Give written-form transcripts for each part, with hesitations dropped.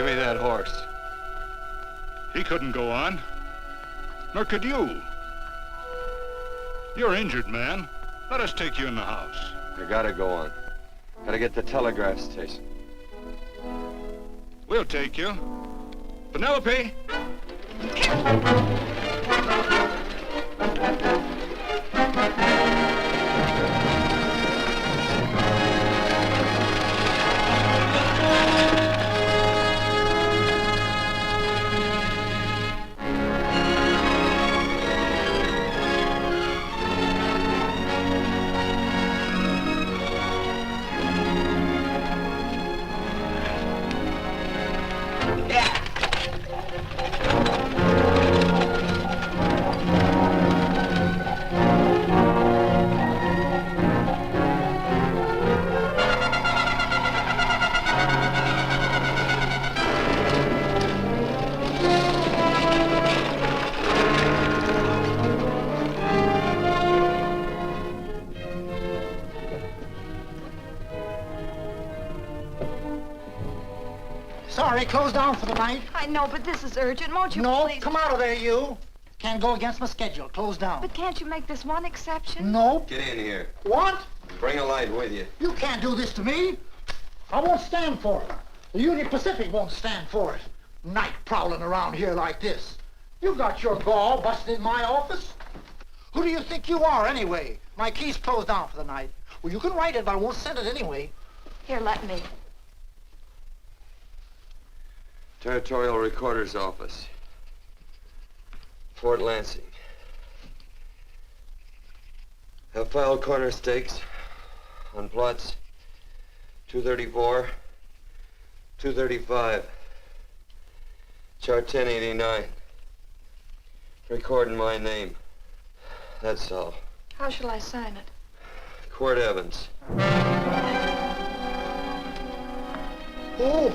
Give me that horse. He couldn't go on. Nor could you. You're injured, man. Let us take you in the house. I gotta go on. Gotta get to the telegraph station. We'll take you. Penelope! Sorry, closed down for the night. I know, but this is urgent. Won't you No, please? come out of there, you. Can't go against my schedule. Closed down. But can't you make this one exception? No. Get in here. What? Bring a light with you. You can't do this to me. I won't stand for it. The Union Pacific won't stand for it. Night prowling around here like this. You got your gall busting in my office? Who do you think you are, anyway? My key's closed down for the night. Well, you can write it, but I won't send it anyway. Here, let me. Territorial Recorder's Office. Fort Lansing. Have filed corner stakes on plots 234, 235, chart 1089. Recording my name. That's all. How shall I sign it? Quirt Evans. Oh.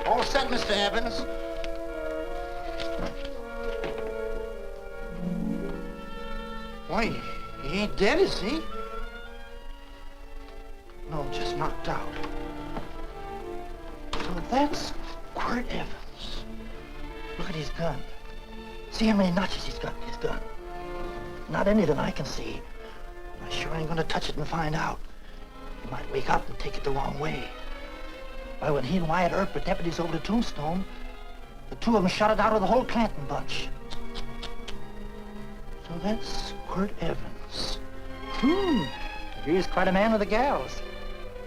All set, Mr. Evans. Why, he ain't dead, is he? No, just knocked out. So that's Quirt Evans. Look at his gun. See how many notches he's got in his gun. Not any that I can see. I sure ain't gonna touch it and find out. He might wake up and take it the wrong way. Why, when he and Wyatt Earp were deputies over to Tombstone, the two of them shot it out of the whole Clanton bunch. So that's Quirt Evans. He's quite a man with the gals.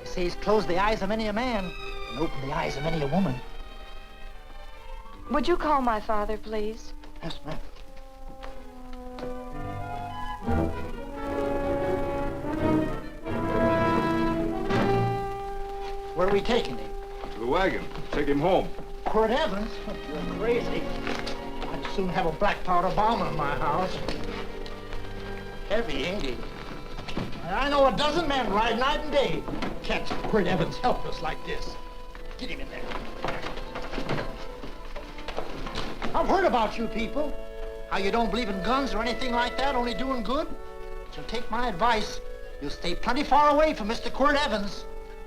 They say he's closed the eyes of many a man and opened the eyes of many a woman. Would you call my father, please? Yes, ma'am. Where are we taking him? To the wagon. Take him home. Quirt Evans? You're crazy. I'd soon have a black powder bomber in my house. Heavy, ain't he? I know a dozen men ride night and day. Catch Quirt Evans helpless like this. Get him in there. I've heard about you people. How you don't believe in guns or anything like that, only doing good. So take my advice. You'll stay plenty far away from Mr. Quirt Evans.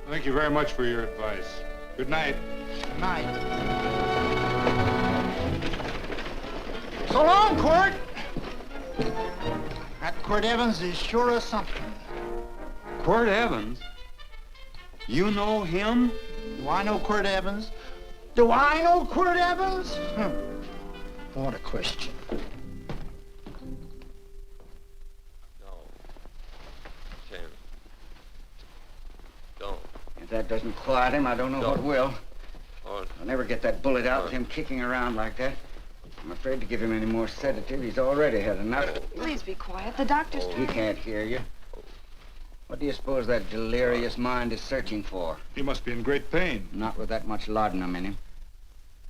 Thank you very much for your advice. Good night. Good night. So long, Quirt. That Quirt Evans is sure a something. Quirt Evans? You know him? Do I know Quirt Evans? Do I know Quirt Evans? What a question. No. Tim. Don't. If that doesn't quiet him, I don't know what will. Oh, I'll never get that bullet out with him kicking around like that. I'm afraid to give him any more sedative. He's already had enough. Please be quiet. The doctor's He can't hear you. What do you suppose that delirious mind is searching for? He must be in great pain. Not with that much laudanum in him.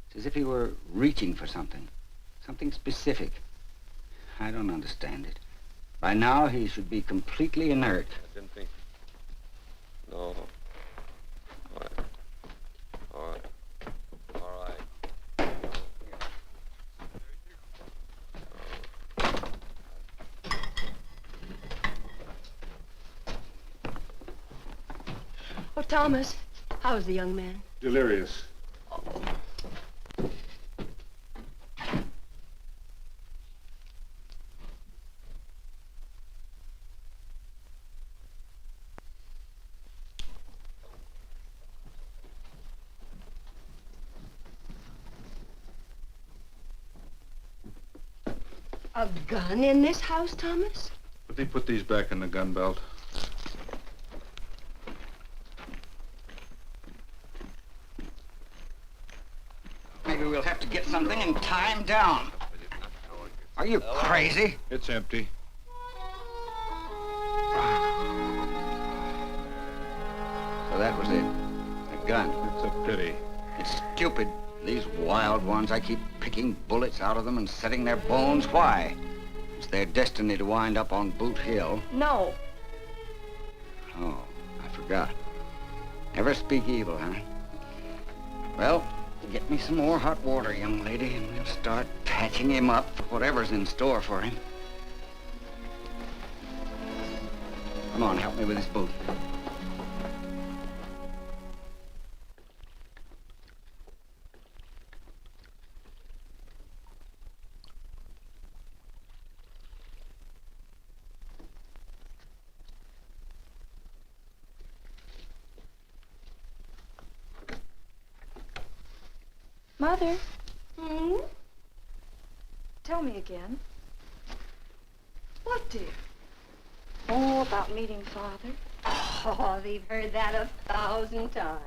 It's as if he were reaching for something. Something specific. I don't understand it. By now, he should be completely inert. I didn't think. No. All right. All right. All right. Oh, Thomas, how's the young man? Delirious. A gun in this house, Thomas? But they put these back in the gun belt. Maybe we'll have to get something and tie him down. Are you crazy? It's empty. So that was it. A gun. It's a pity. It's stupid. These wild ones, I keep picking bullets out of them and setting their bones. Why? It's their destiny to wind up on Boot Hill. No. Oh, I forgot. Never speak evil, huh? Well, get me some more hot water, young lady, and we'll start patching him up for whatever's in store for him. Come on, help me with this boot. Mother, Hmm? tell me again. What, dear? Oh, about meeting Father. Oh, they've heard that 1,000 times.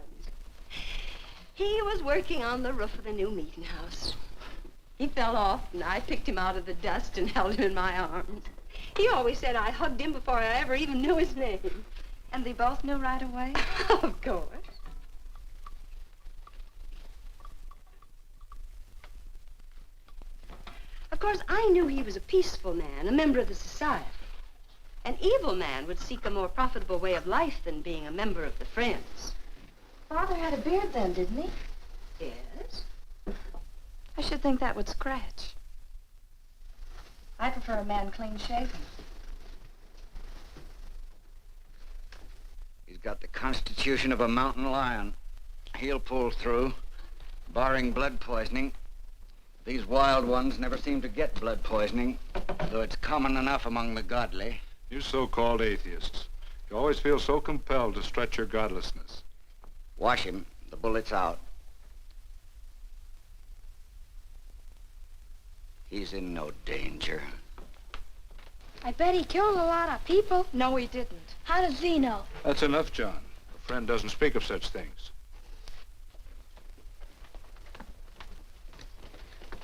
He was working on the roof of the new meeting house. He fell off, and I picked him out of the dust and held him in my arms. He always said I hugged him before I ever even knew his name. And they both knew right away? Of course. Of course, I knew he was a peaceful man, a member of the society. An evil man would seek a more profitable way of life than being a member of the Friends. Father had a beard then, didn't he? Yes? I should think that would scratch. I prefer a man clean shaven. He's got the constitution of a mountain lion. He'll pull through, barring blood poisoning. These wild ones never seem to get blood poisoning, though it's common enough among the godly. You so-called atheists. You always feel so compelled to stretch your godlessness. Wash him. The bullet's out. He's in no danger. I bet he killed a lot of people. No, he didn't. How does he know? That's enough, John. A friend doesn't speak of such things.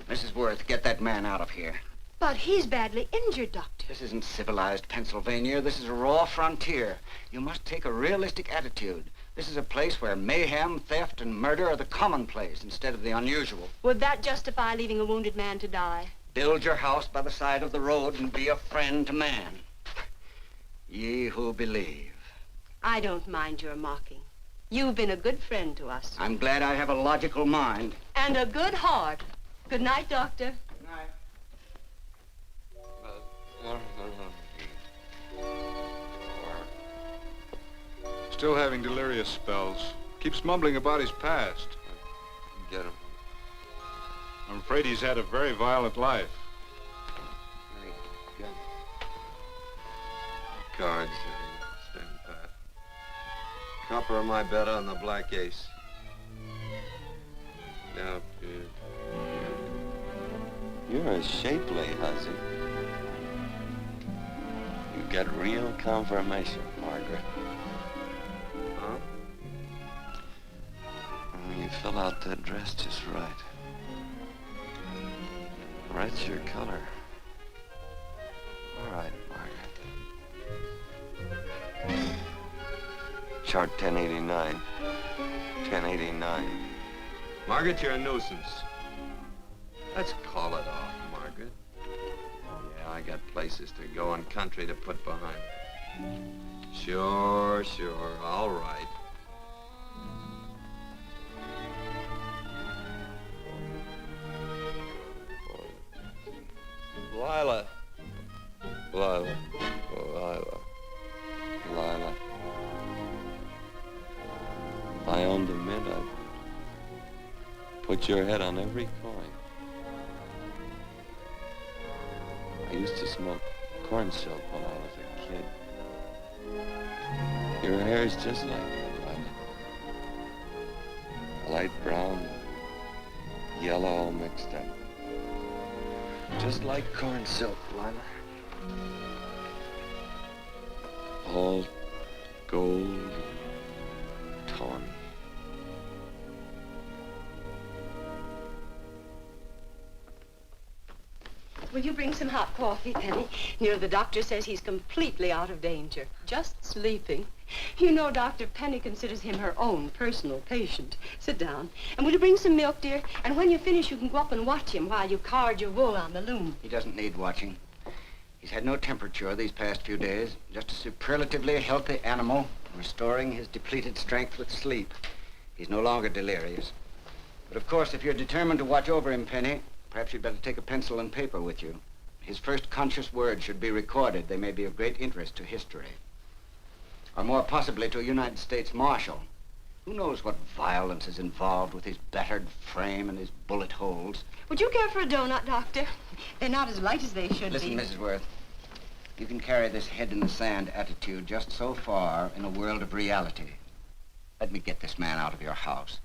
Mrs. Worth, get that man out of here. But he's badly injured, Doctor. This isn't civilized Pennsylvania. This is a raw frontier. You must take a realistic attitude. This is a place where mayhem, theft, and murder are the commonplace instead of the unusual. Would that justify leaving a wounded man to die? Build your house by the side of the road and be a friend to man. Ye who believe. I don't mind your mocking. You've been a good friend to us. I'm glad I have a logical mind. And a good heart. Good night, Doctor. Good night. Still having delirious spells. Keeps mumbling about his past. Get him. I'm afraid he's had a very violent life. Good. Cards. Stand pat. Copper on my bet on the black ace. Now, you're a shapely hussy. You got real confirmation, Margaret. Huh? You fill out that dress just right. Red's your color. All right, Margaret. Chart 1089. 1089. Margaret, you're a nuisance. Let's call it off, Margaret. Yeah, I got places to go and country to put behind me. Sure, all right. Lila. If I owned a mint, I'd put your head on every coin. I used to smoke corn silk when I was a kid. Your hair's just like it, Lila. Light brown, yellow all mixed up. Just like corn silk, Lila. All gold, tawny. Will you bring some hot coffee, Penny? You know, the doctor says he's completely out of danger. Just sleeping. You know, Dr. Penny considers him her own personal patient. Sit down. And will you bring some milk, dear? And when you finish, you can go up and watch him while you card your wool on the loom. He doesn't need watching. He's had no temperature these past few days. Just a superlatively healthy animal, restoring his depleted strength with sleep. He's no longer delirious. But of course, if you're determined to watch over him, Penny, perhaps you'd better take a pencil and paper with you. His first conscious words should be recorded. They may be of great interest to history. Or more possibly to a United States Marshal. Who knows what violence is involved with his battered frame and his bullet holes. Would you care for a donut, Doctor? They're not as light as they should Listen, be. Mrs. Worth. You can carry this head-in-the-sand attitude just so far in a world of reality. Let me get this man out of your house.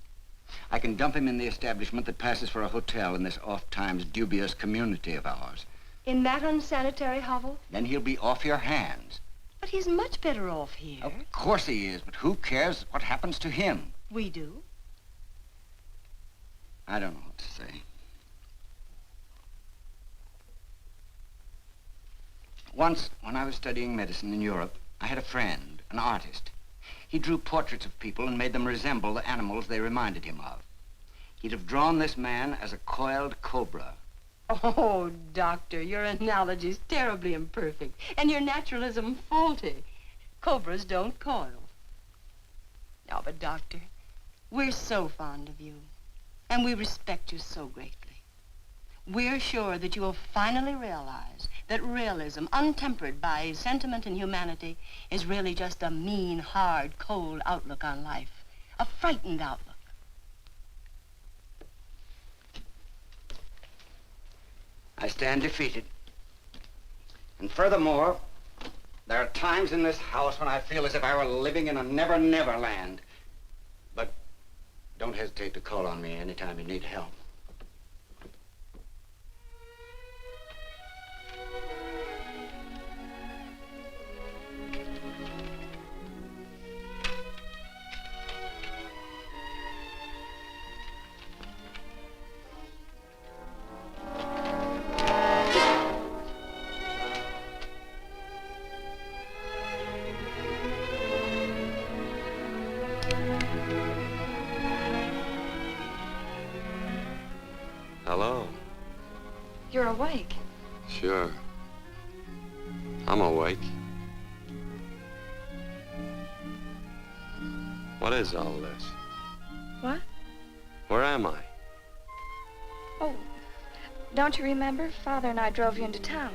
I can dump him in the establishment that passes for a hotel in this oft-times dubious community of ours. In that unsanitary hovel? Then he'll be off your hands. But he's much better off here. Of course he is, but who cares what happens to him? We do. I don't know what to say. Once, when I was studying medicine in Europe, I had a friend, an artist. He drew portraits of people and made them resemble the animals they reminded him of. He'd have drawn this man as a coiled cobra. Oh, Doctor, your analogy's terribly imperfect, and your naturalism faulty. Cobras don't coil. No, but Doctor, we're so fond of you, and we respect you so greatly. We're sure that you will finally realize that realism, untempered by sentiment and humanity, is really just a mean, hard, cold outlook on life. A frightened outlook. I stand defeated. And furthermore, there are times in this house when I feel as if I were living in a never-never land. But don't hesitate to call on me anytime you need help. Hello. You're awake. Sure. I'm awake. What is all this? What? Where am I? Oh, don't you remember? Father and I drove you into town.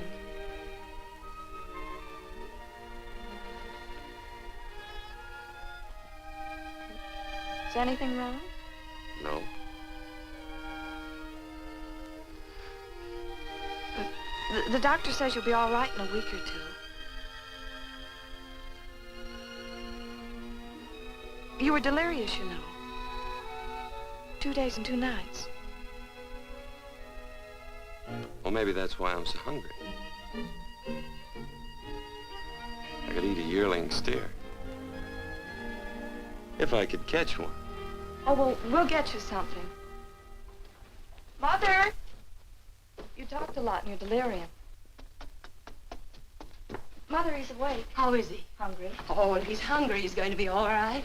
Is anything wrong? No. The doctor says you'll be all right in a week or two. You were delirious, you know. 2 days and 2 nights. Well, maybe that's why I'm so hungry. I could eat a yearling steer. If I could catch one. Oh, well, we'll get you something. Mother! You'd talked a lot in your delirium. Mother, he's awake. How is he? Hungry. Oh, if he's hungry, he's going to be all right.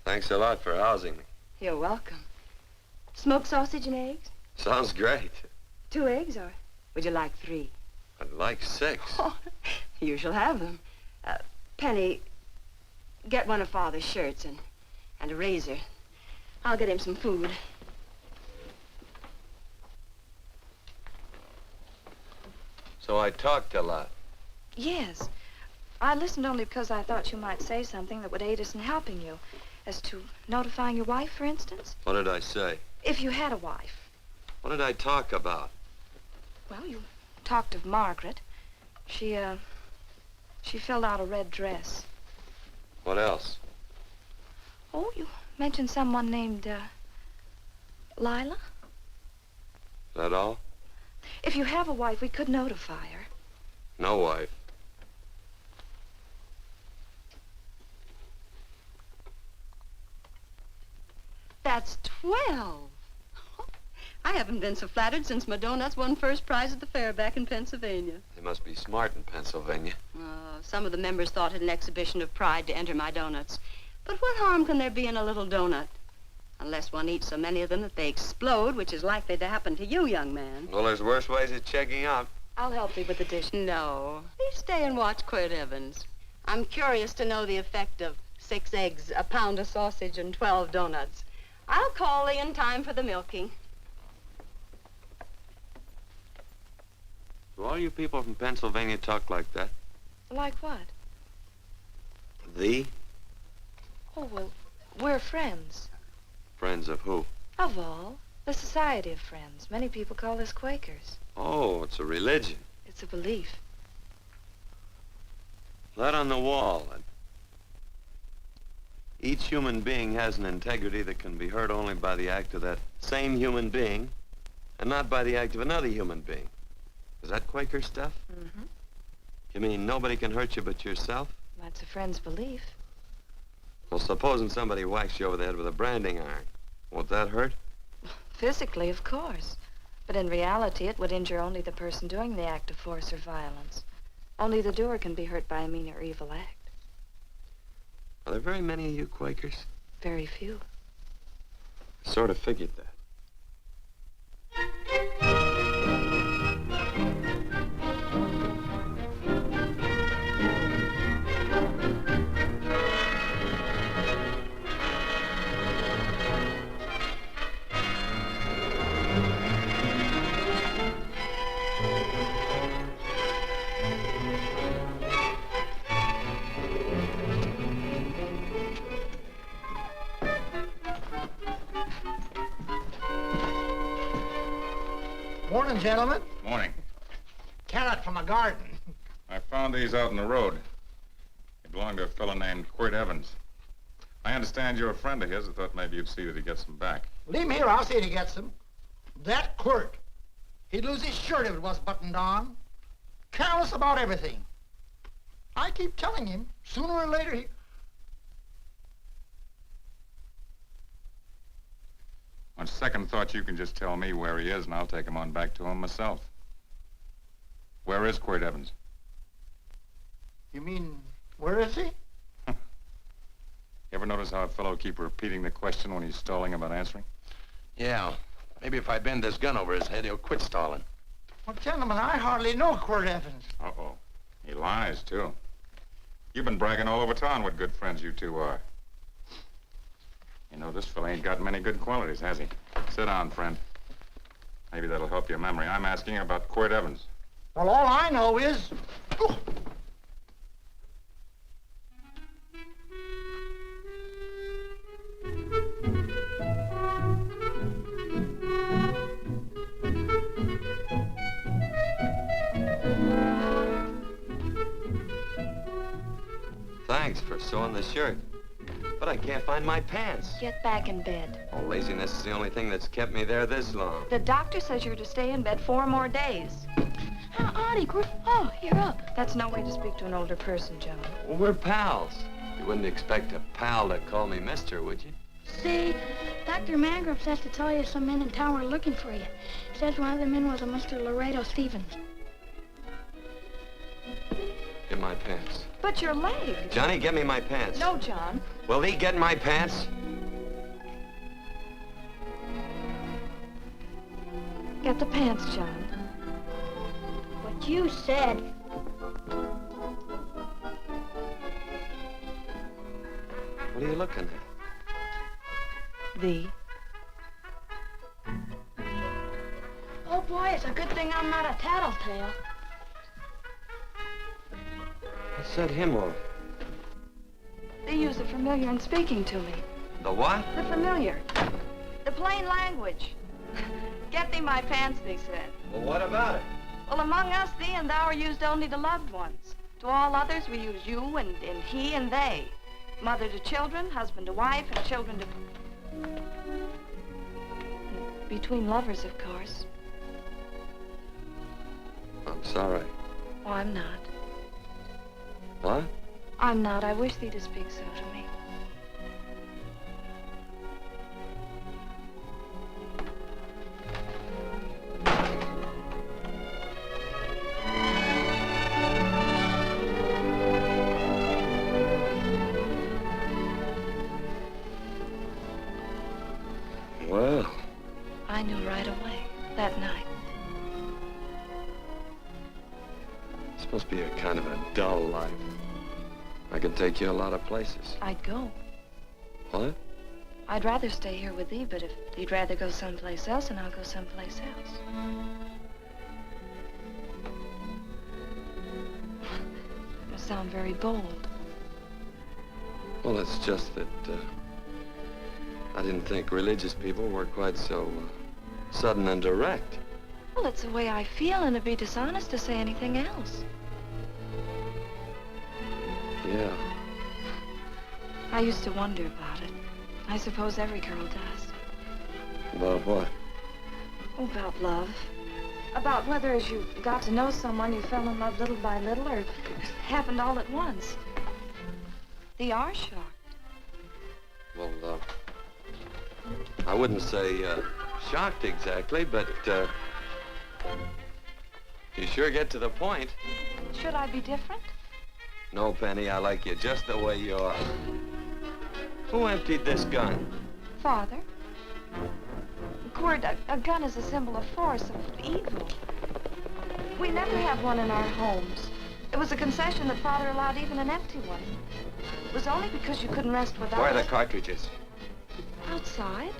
Thanks a lot for housing me. You're welcome. Smoked sausage and eggs? Sounds great. 2 eggs, or would you like 3? I'd like 6. Oh, you shall have them. Penny, get one of Father's shirts and a razor. I'll get him some food. So I talked a lot. Yes. I listened only because I thought you might say something that would aid us in helping you. As to notifying your wife, for instance. What did I say? If you had a wife. What did I talk about? Well, you talked of Margaret. She filled out a red dress. What else? Oh, you mentioned someone named, Lila? Is that all? If you have a wife, we could notify her. No wife. That's 12. I haven't been so flattered since my donuts won first prize at the fair back in Pennsylvania. They must be smart in Pennsylvania. Some of the members thought it an exhibition of pride to enter my donuts. But what harm can there be in a little donut? Unless one eats so many of them that they explode, which is likely to happen to you, young man. Well, there's worse ways of checking out. I'll help you with the dish. No. Please stay and watch Quirt Evans. I'm curious to know the effect of 6 eggs, a pound of sausage, and 12 donuts. I'll call Lee in time for the milking. Do all you people from Pennsylvania talk like that? Like what? The? Oh, well, we're friends. Friends of who? Of all. The Society of Friends. Many people call us Quakers. Oh, it's a religion. It's a belief. That on the wall. Each human being has an integrity that can be hurt only by the act of that same human being, and not by the act of another human being. Is that Quaker stuff? Mm-hmm. You mean nobody can hurt you but yourself? That's a friend's belief. Well, supposing somebody whacks you over the head with a branding iron. Won't that hurt? Physically, of course. But in reality, it would injure only the person doing the act of force or violence. Only the doer can be hurt by a mean or evil act. Are there very many of you Quakers? Very few. I sort of figured that. Morning, gentlemen. Morning. Carrot from a garden. I found these out in the road. They belong to a fellow named Quirt Evans. I understand you're a friend of his. I thought maybe you'd see that he gets them back. Leave him here, I'll see if he gets them. That Quirt. He'd lose his shirt if it was buttoned on. Careless about everything. I keep telling him, sooner or later he... On second thought, you can just tell me where he is, and I'll take him on back to him myself. Where is Quirt Evans? You mean, where is he? You ever notice how a fellow keep repeating the question when he's stalling about answering? Yeah. Maybe if I bend this gun over his head, he'll quit stalling. Well, gentlemen, I hardly know Quirt Evans. Uh-oh. He lies, too. You've been bragging all over town what good friends you two are. You know, this fella ain't got many good qualities, has he? Sit down, friend. Maybe that'll help your memory. I'm asking about Quirt Evans. Well, all I know is... Oh. Thanks for sewing the shirt. But I can't find my pants. Get back in bed. Oh, laziness is the only thing that's kept me there this long. The doctor says you're to stay in bed 4 more days. How odd, Quirt. Oh, you're up. That's no way to speak to an older person, Joan. Well, we're pals. You wouldn't expect a pal to call me mister, would you? Say, Dr. Mangrove says to tell you some men in town were looking for you. Says one of the men was a Mr. Laredo Stevens. Get my pants. But your leg. Johnny, get me my pants. No, John. Will he get my pants? Get the pants, John. What you said. What are you looking at? Thee. Oh, boy, it's a good thing I'm not a tattletale. What set him off? They use the familiar in speaking to me. The what? The familiar. The plain language. Get thee my pants, they said. Well, what about it? Well, among us, thee and thou are used only to loved ones. To all others, we use you and he and they. Mother to children, husband to wife, and children to... Between lovers, of course. I'm sorry. Oh, I'm not. What? I'm not. I wish thee to speak so to me. Well. I knew right away, that night. This must be a kind of a dull life. I can take you a lot of places. I'd go. What? I'd rather stay here with thee, but if you'd rather go someplace else, then I'll go someplace else. You sound very bold. Well, it's just that, I didn't think religious people were quite so, sudden and direct. Well, it's the way I feel, and it'd be dishonest to say anything else. Yeah. I used to wonder about it. I suppose every girl does. About what? Oh, about love. About whether as you got to know someone, you fell in love little by little, or it happened all at once. They are shocked. Well, I wouldn't say, shocked exactly, but, you sure get to the point. Should I be different? No, Penny, I like you just the way you are. Who emptied this gun? Father. Quirt, a gun is a symbol of force, of evil. We never have one in our homes. It was a concession that Father allowed even an empty one. It was only because you couldn't rest without Where are the it. cartridges? Outside.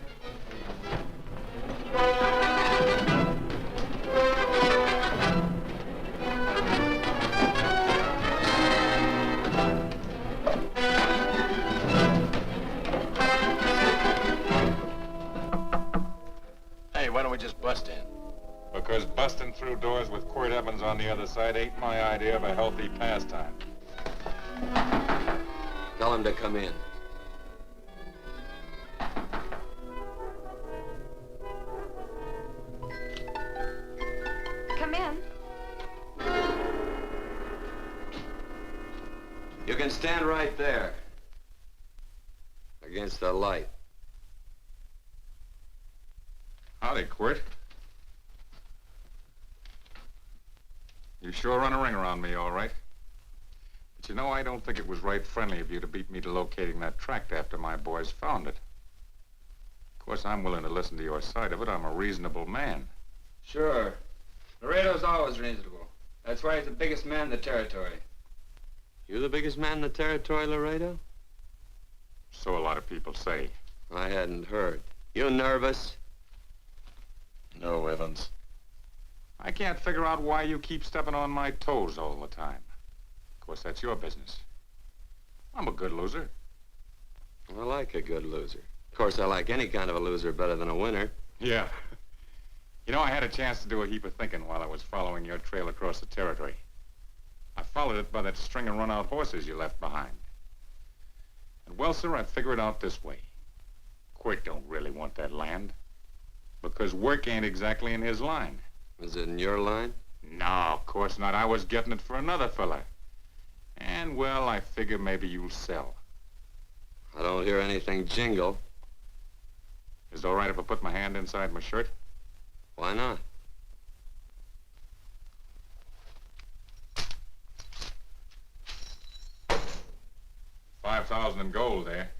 Hey, why don't we just bust in? Because busting through doors with Quirt Evans on the other side ain't my idea of a healthy pastime. Tell him to come in. Come in. You can stand right there. Against the light. Howdy, Quirt. You sure run a ring around me, all right. But you know, I don't think it was right friendly of you to beat me to locating that tract after my boys found it. Of course, I'm willing to listen to your side of it. I'm a reasonable man. Sure. Laredo's always reasonable. That's why he's the biggest man in the territory. You the biggest man in the territory, Laredo? So a lot of people say. I hadn't heard. You nervous? No, Evans. I can't figure out why you keep stepping on my toes all the time. Of course, that's your business. I'm a good loser. I like a good loser. Of course, I like any kind of a loser better than a winner. Yeah. You know, I had a chance to do a heap of thinking while I was following your trail across the territory. I followed it by that string of run-out horses you left behind. And, well, sir, I figure it out this way. Quirt don't really want that land. Because work ain't exactly in his line. Is it in your line? No, of course not. I was getting it for another fella. And, well, I figure maybe you'll sell. I don't hear anything jingle. Is it all right if I put my hand inside my shirt? Why not? $5,000 in gold there.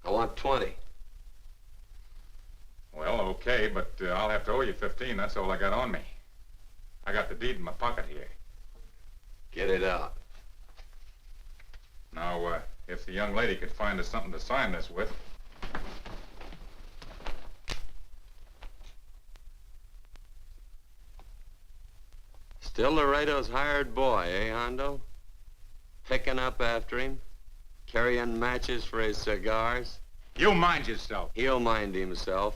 I want 20. Well, okay, but I'll have to owe you 15. That's all I got on me. I got the deed in my pocket here. Get it out. Now, if the young lady could find us something to sign this with. Still Laredo's hired boy, eh, Hondo? Picking up after him, carrying matches for his cigars. You mind yourself. He'll mind himself,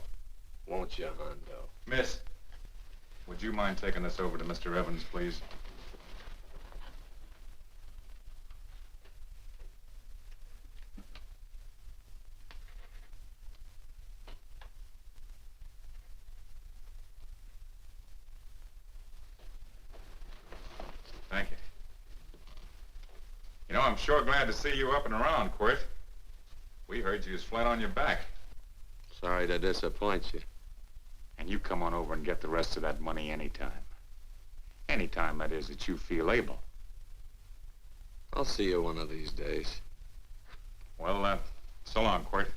won't you, Hondo? Miss, would you mind taking this over to Mr. Evans, please? Thank you. You know, I'm sure glad to see you up and around, Quirt. We heard you was flat on your back. Sorry to disappoint you. And you come on over and get the rest of that money anytime. Anytime, that is, that you feel able. I'll see you one of these days. Well, so long, Quirt.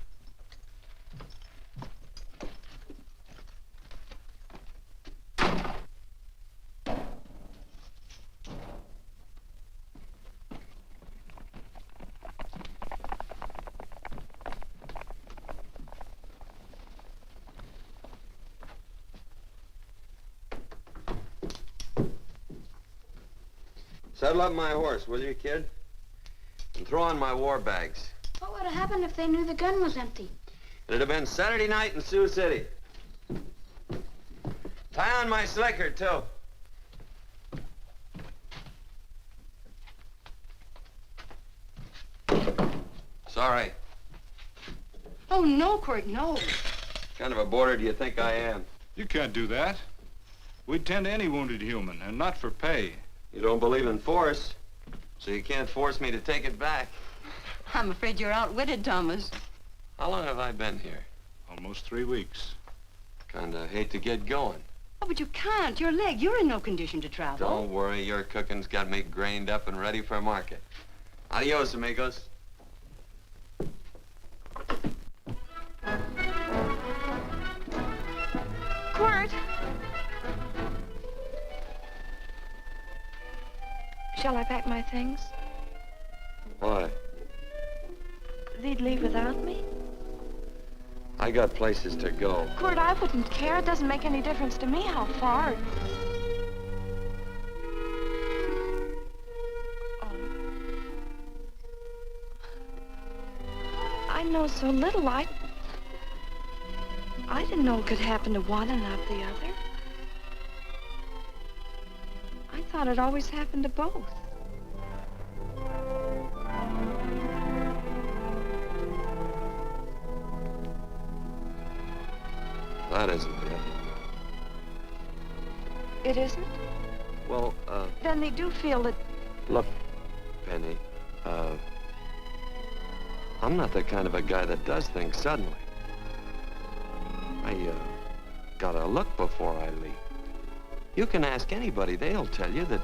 Saddle up my horse, will you, kid? And throw on my war bags. What would have happened if they knew the gun was empty? It'd have been Saturday night in Sioux City. Tie on my slicker, too. Sorry. Oh, no, Quirt, no. What kind of a boarder do you think I am? You can't do that. We'd tend to any wounded human, and not for pay. You don't believe in force, so you can't force me to take it back. I'm afraid you're outwitted, Thomas. How long have I been here? Almost 3 weeks. Kinda hate to get going. Oh, but you can't. Your leg, you're in no condition to travel. Don't worry, your cooking's got me grained up and ready for market. Adios, amigos. Quirt! Shall I pack my things? Why? They'd leave without me? I got places to go. Quirt, I wouldn't care. It doesn't make any difference to me how far. Oh. I know so little. I didn't know it could happen to one and not the other. I thought it always happened to both. That isn't it. It isn't? Well, Then they do feel that... look, Penny, I'm not the kind of a guy that does things suddenly. I, gotta look before I leave. You can ask anybody, they'll tell you that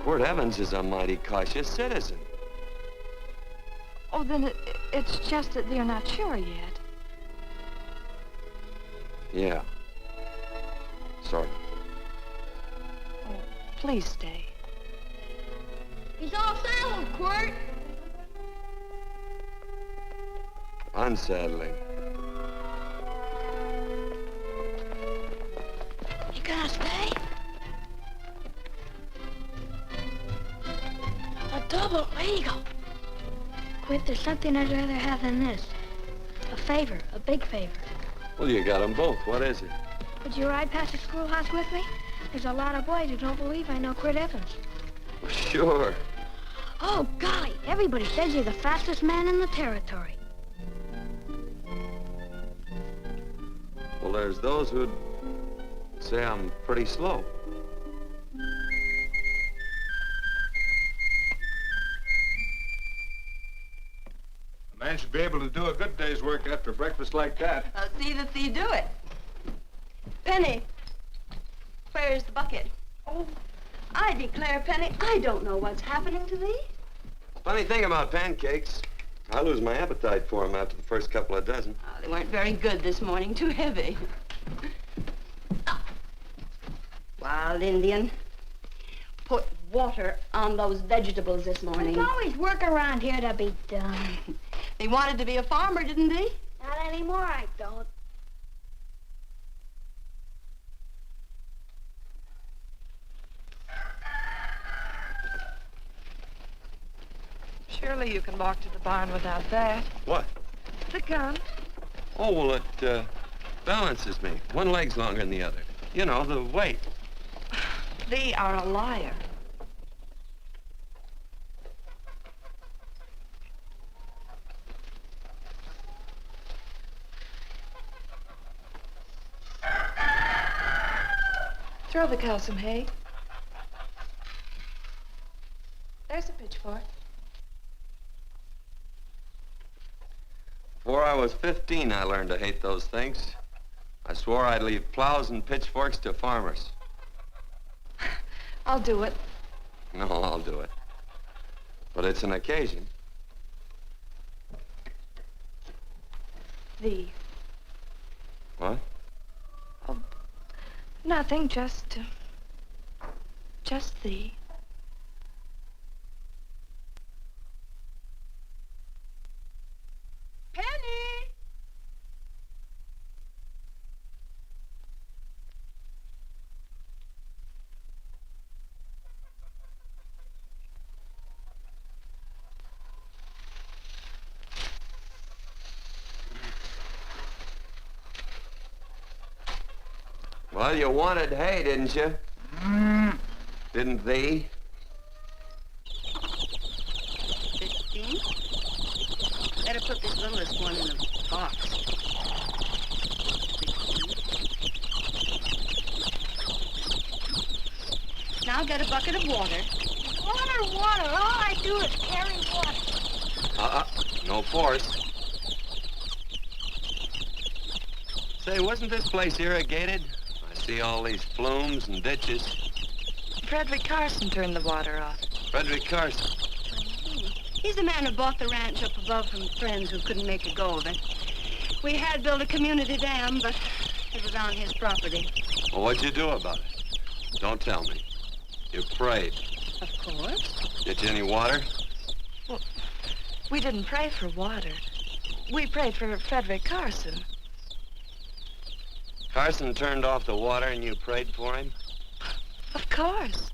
Quirt Evans is a mighty cautious citizen. Oh, then it's just that they're not sure yet. Yeah. Sort of. Oh, please stay. He's all saddled, Quirt. Unsettling. You gonna stay? A double eagle. Quirt, there's something I'd rather have than this. A favor, a big favor. Well, you got them both. What is it? Would you ride past the schoolhouse with me? There's a lot of boys who don't believe I know Quirt Evans. Sure. Oh, golly, everybody says you're the fastest man in the territory. Well, there's those who'd say I'm pretty slow. The Man should be able to do a good day's work after breakfast like that. I'll see that you do it. Penny, where's the bucket? Oh, I declare, Penny, I don't know what's happening to thee. Funny thing about pancakes, I lose my appetite for them after the first couple of dozen. Oh, they weren't very good this morning, too heavy. Wild Indian, put water on those vegetables this morning. There's always work around here to be done. He wanted to be a farmer, didn't he? Not anymore, I don't. Surely you can walk to the barn without that. What? The gun. Oh, well, it balances me. One leg's longer than the other. You know, the weight. Thee are a liar. Throw the cow some hay. There's a pitchfork. Before I was 15, I learned to hate those things. I swore I'd leave plows and pitchforks to farmers. I'll do it. No, I'll do it. But it's an occasion. Thee. What? Oh, nothing, just thee. Penny! Well, you wanted hay, didn't you? Didn't thee? 15? Better put this littlest one in a box. 16. Now get a bucket of water. Water, water. All I do is carry water. No force. Say, wasn't this place irrigated? I see all these flumes and ditches. Frederick Carson turned the water off. Frederick Carson. He's the man who bought the ranch up above from friends who couldn't make a go of it. We had built a community dam, but it was on his property. Well, what'd you do about it? Don't tell me. You prayed. Of course. Get you any water? Well, we didn't pray for water. We prayed for Frederick Carson. Carson turned off the water and you prayed for him? Of course.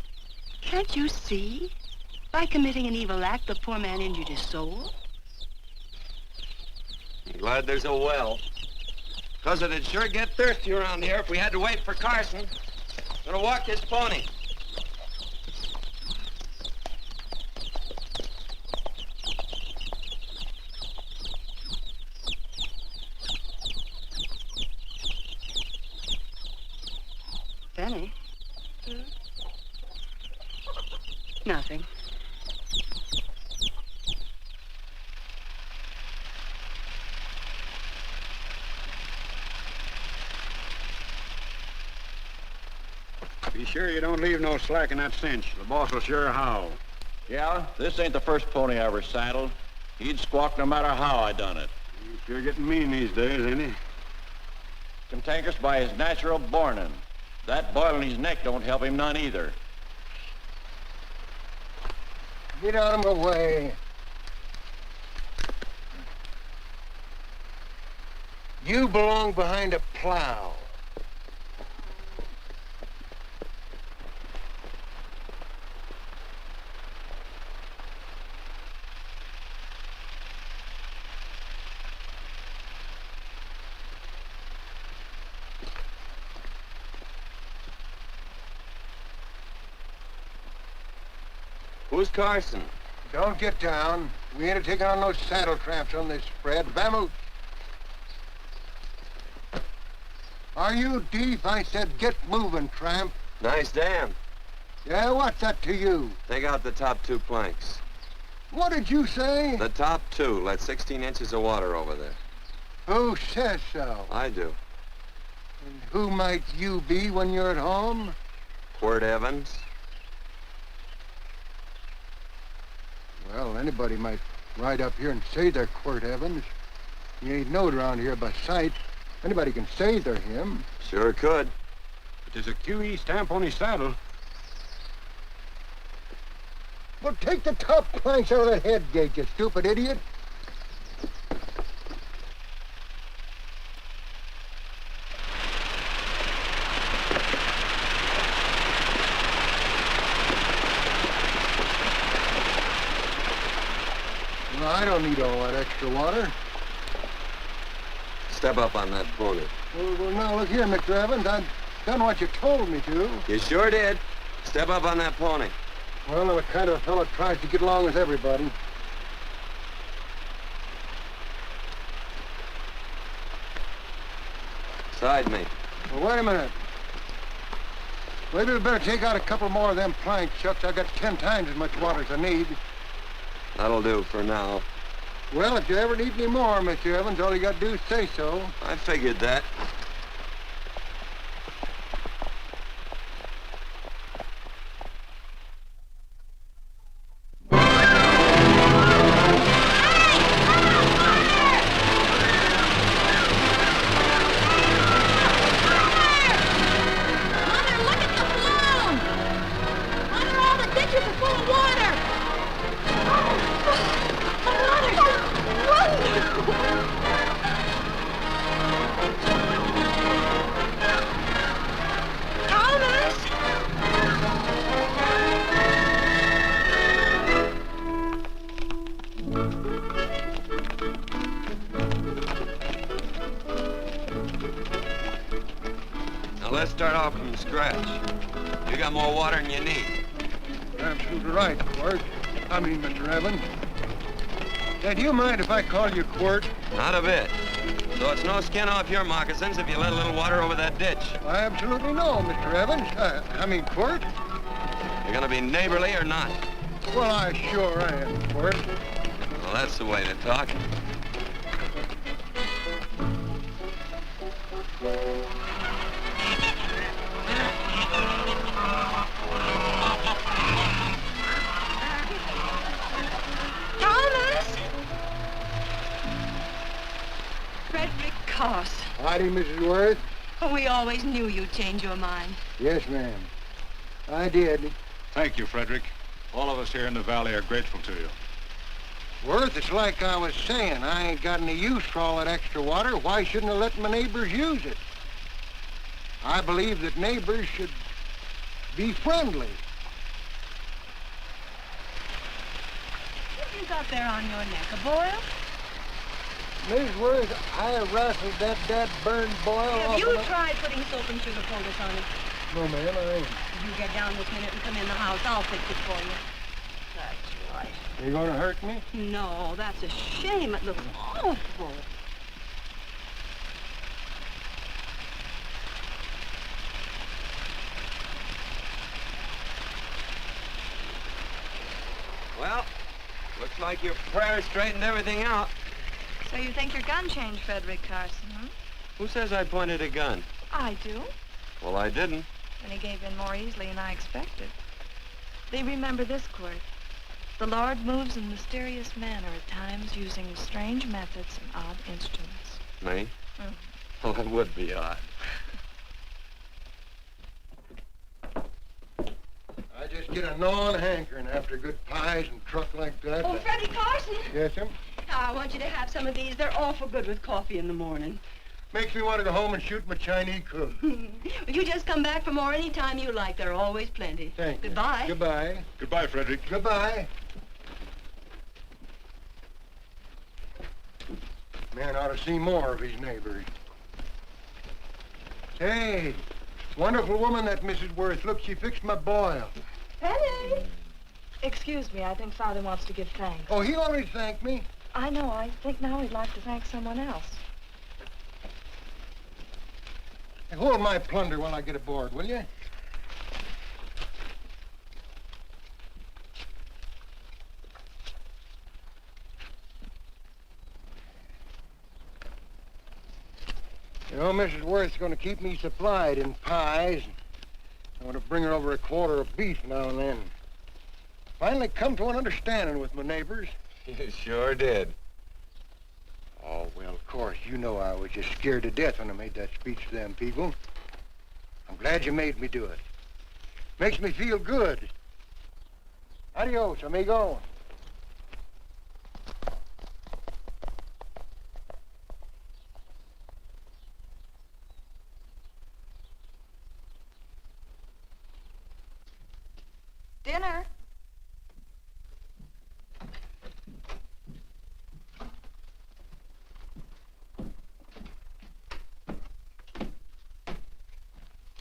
Can't you see? By committing an evil act, the poor man injured his soul. I'm glad there's a well. Because it'd sure get thirsty around here if we had to wait for Carson. Gonna walk his pony. Benny? Nothing. Be sure you don't leave no slack in that cinch. The boss will sure howl. Yeah, this ain't the first pony I ever saddled. He'd squawk no matter how I done it. He's sure getting mean these days, ain't he? Cantankerous by his natural bornin'. That boil in his neck don't help him none either. Get out of my way. You belong behind a plow. Who's Carson? Don't get down. We ain't taking on no saddle traps on this spread. Vamoose. Are you deef? I said get moving, tramp. Nice dam. Yeah, what's that to you? Take out the top two planks. What did you say? The top two let 16 inches of water over there. Who says so? I do. And who might you be when you're at home? Quirt Evans. Well, anybody might ride up here and say they're Quirt Evans. He ain't knowed around here by sight. Anybody can say they're him. Sure could. But there's a QE stamp on his saddle. Well, take the top planks out of that head gate, you stupid idiot. Well, I don't need all that extra water. Step up on that pony. Well, now, look here, Mr. Evans. I've done what you told me to. You sure did. Step up on that pony. Well, I'm the kind of fellow tries to get along with everybody. Side me. Well, wait a minute. Maybe we better take out a couple more of them planks, Chucks. I got 10 times as much water as I need. That'll do for now. Well, if you ever need any more, Mr. Evans, all you got to do is say so. I figured that. Now let's start off from scratch. You got more water than you need. You're absolutely right, Quirt. I mean, Mr. Evans. Hey, do you mind if I call you Quirt? Not a bit. So it's no skin off your moccasins if you let a little water over that ditch. I absolutely know, Mr. Evans. I mean, Quirt. You're gonna be neighborly or not? Well, I sure am, Quirt. Well, that's the way to talk. Howdy, Mrs. Worth. Oh, we always knew you'd change your mind. Yes, ma'am. I did. Thank you, Frederick. All of us here in the valley are grateful to you. Worth, it's like I was saying. I ain't got any use for all that extra water. Why shouldn't I let my neighbors use it? I believe that neighbors should be friendly. What you got there on your neck, a boil? Miss Worth, I rustled that burned boil off. Have you tried putting soap and sugar poultice on it? No, ma'am, I ain't. You get down this minute and come in the house. I'll fix it for you. That's right. You gonna hurt me? No, that's a shame. It looks awful. Well, looks like your prayer straightened everything out. So you think your gun changed, Frederick Carson, huh? Who says I pointed a gun? I do. Well, I didn't. And he gave in more easily than I expected. They remember this, Quirt. The Lord moves in mysterious manner at times, using strange methods and odd instruments. Me? Mm. Well, that would be odd. I just get a gnawing hankering after good pies and truck like that. Oh, Freddie Carson. Yes, ma'am? I want you to have some of these. They're awful good with coffee in the morning. Makes me want to go home and shoot my Chinese cook. You just come back for more any time you like. There are always plenty. Thank you. Goodbye. Goodbye. Goodbye, Frederick. Goodbye. Man ought to see more of his neighbors. Hey, wonderful woman, that Mrs. Worth. Look, she fixed my boil. Penny! Excuse me, I think Father wants to give thanks. Oh, he already thanked me. I know. I think now he'd like to thank someone else. Hey, hold my plunder while I get aboard, will you? You know, Mrs. Worth's going to keep me supplied in pies. I want to bring her over a quarter of beef now and then. Finally come to an understanding with my neighbors. You sure did. Oh, well, of course, you know I was just scared to death when I made that speech to them people. I'm glad you made me do it. Makes me feel good. Adios, amigo. Dinner.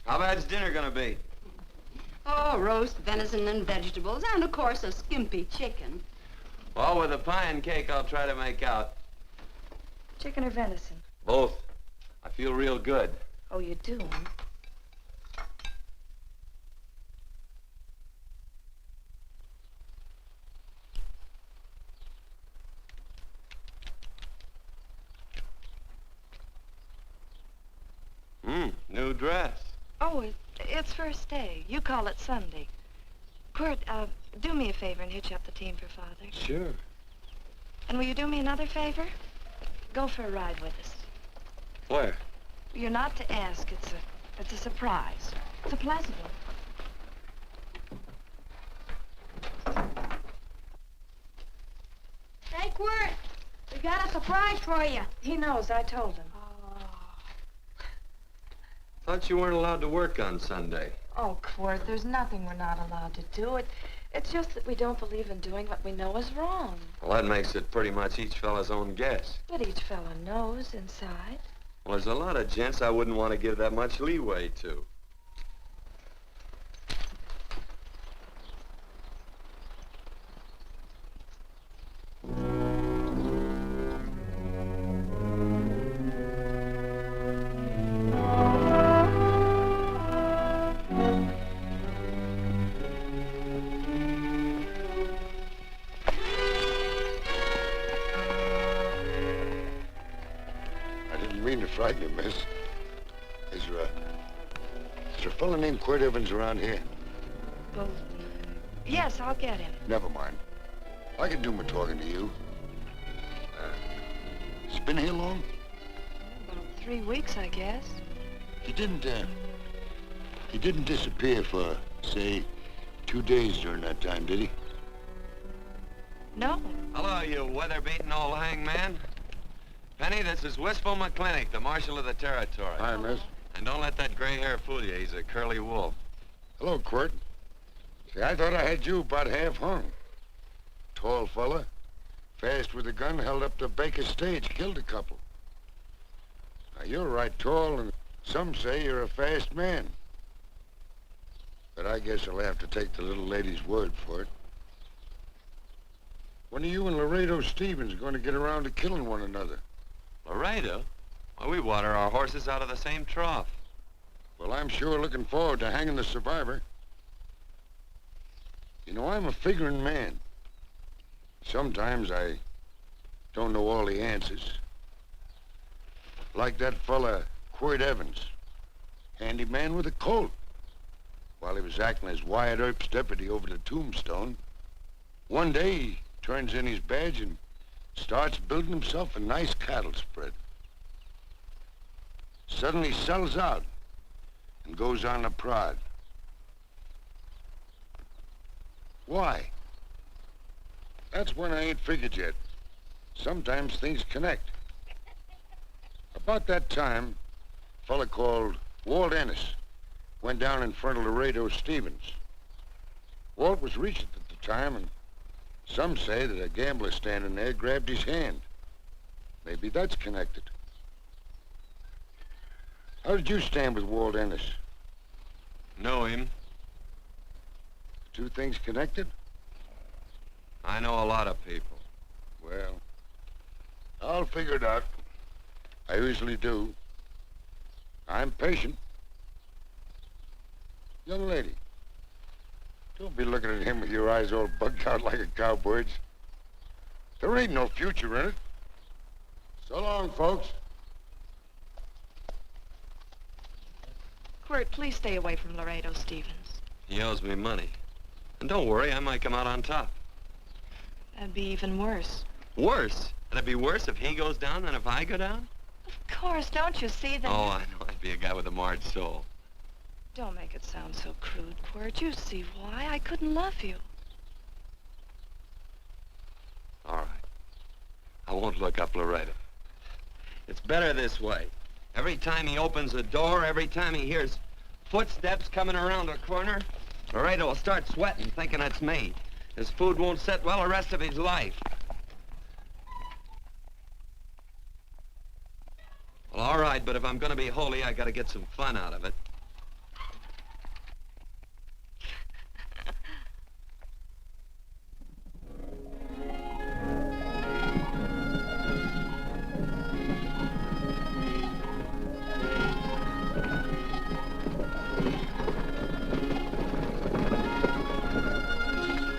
How bad's dinner gonna be? Oh, roast venison and vegetables, and of course a skimpy chicken. Well, with a pie and cake, I'll try to make out. Chicken or venison? Both. I feel real good. Oh, you do? New dress. Oh, it's first day. You call it Sunday. Quirt, do me a favor and hitch up the team for Father. Sure. And will you do me another favor? Go for a ride with us. Where? You're not to ask. It's a surprise. It's a pleasant one. Hey, Quirt, we got a surprise for you. He knows. I told him. Thought you weren't allowed to work on Sunday. Oh, Quirt, there's nothing we're not allowed to do. It's just that we don't believe in doing what we know is wrong. Well, that makes it pretty much each fella's own guess. But each fella knows inside. Well, there's a lot of gents I wouldn't want to give that much leeway to. Frighten you, miss. Is there a fella named Quirt Evans around here? Well, yes, I'll get him. Never mind. I can do my talking to you. He's been here long? About 3 weeks, I guess. He didn't disappear for, say, 2 days during that time, did he? No. Hello, you weather-beaten old hangman. Penny, this is Wistful McClintock, the Marshal of the Territory. Hi, miss. And don't let that gray hair fool you. He's a curly wolf. Hello, Quirt. See, I thought I had you about half hung. Tall fella, fast with a gun, held up the Baker stage, killed a couple. Now, you're right tall, and some say you're a fast man. But I guess I'll have to take the little lady's word for it. When are you and Laredo Stevens going to get around to killing one another? Laredo? Well, we water our horses out of the same trough. Well, I'm sure looking forward to hanging the survivor. You know, I'm a figuring man. Sometimes I don't know all the answers. Like that fella, Quirt Evans. Handyman with a Colt. While he was acting as Wyatt Earp's deputy over the Tombstone, one day he turns in his badge and starts building himself a nice cattle spread. Suddenly sells out and goes on a prod. Why? That's one I ain't figured yet. Sometimes things connect. About that time, a fella called Walt Ennis went down in front of Laredo Stevens. Walt was Regent at the time, and some say that a gambler standing there grabbed his hand. Maybe that's connected. How did you stand with Walt Ennis? Know him. Two things connected? I know a lot of people. Well, I'll figure it out. I usually do. I'm patient. Young lady, don't be looking at him with your eyes all bugged out like a cowbird's. There ain't no future in it. So long, folks. Quirt, please stay away from Laredo Stevens. He owes me money. And don't worry, I might come out on top. That'd be even worse. Worse? It'd be worse if he goes down than if I go down? Of course, don't you see that? Oh, I know. I'd be a guy with a marred soul. Don't make it sound so crude, Quirt. You see why I couldn't love you. All right. I won't look up Laredo. It's better this way. Every time he opens the door, every time he hears footsteps coming around the corner, Laredo will start sweating, thinking it's me. His food won't sit well the rest of his life. Well, all right, but if I'm gonna be holy, I gotta get some fun out of it.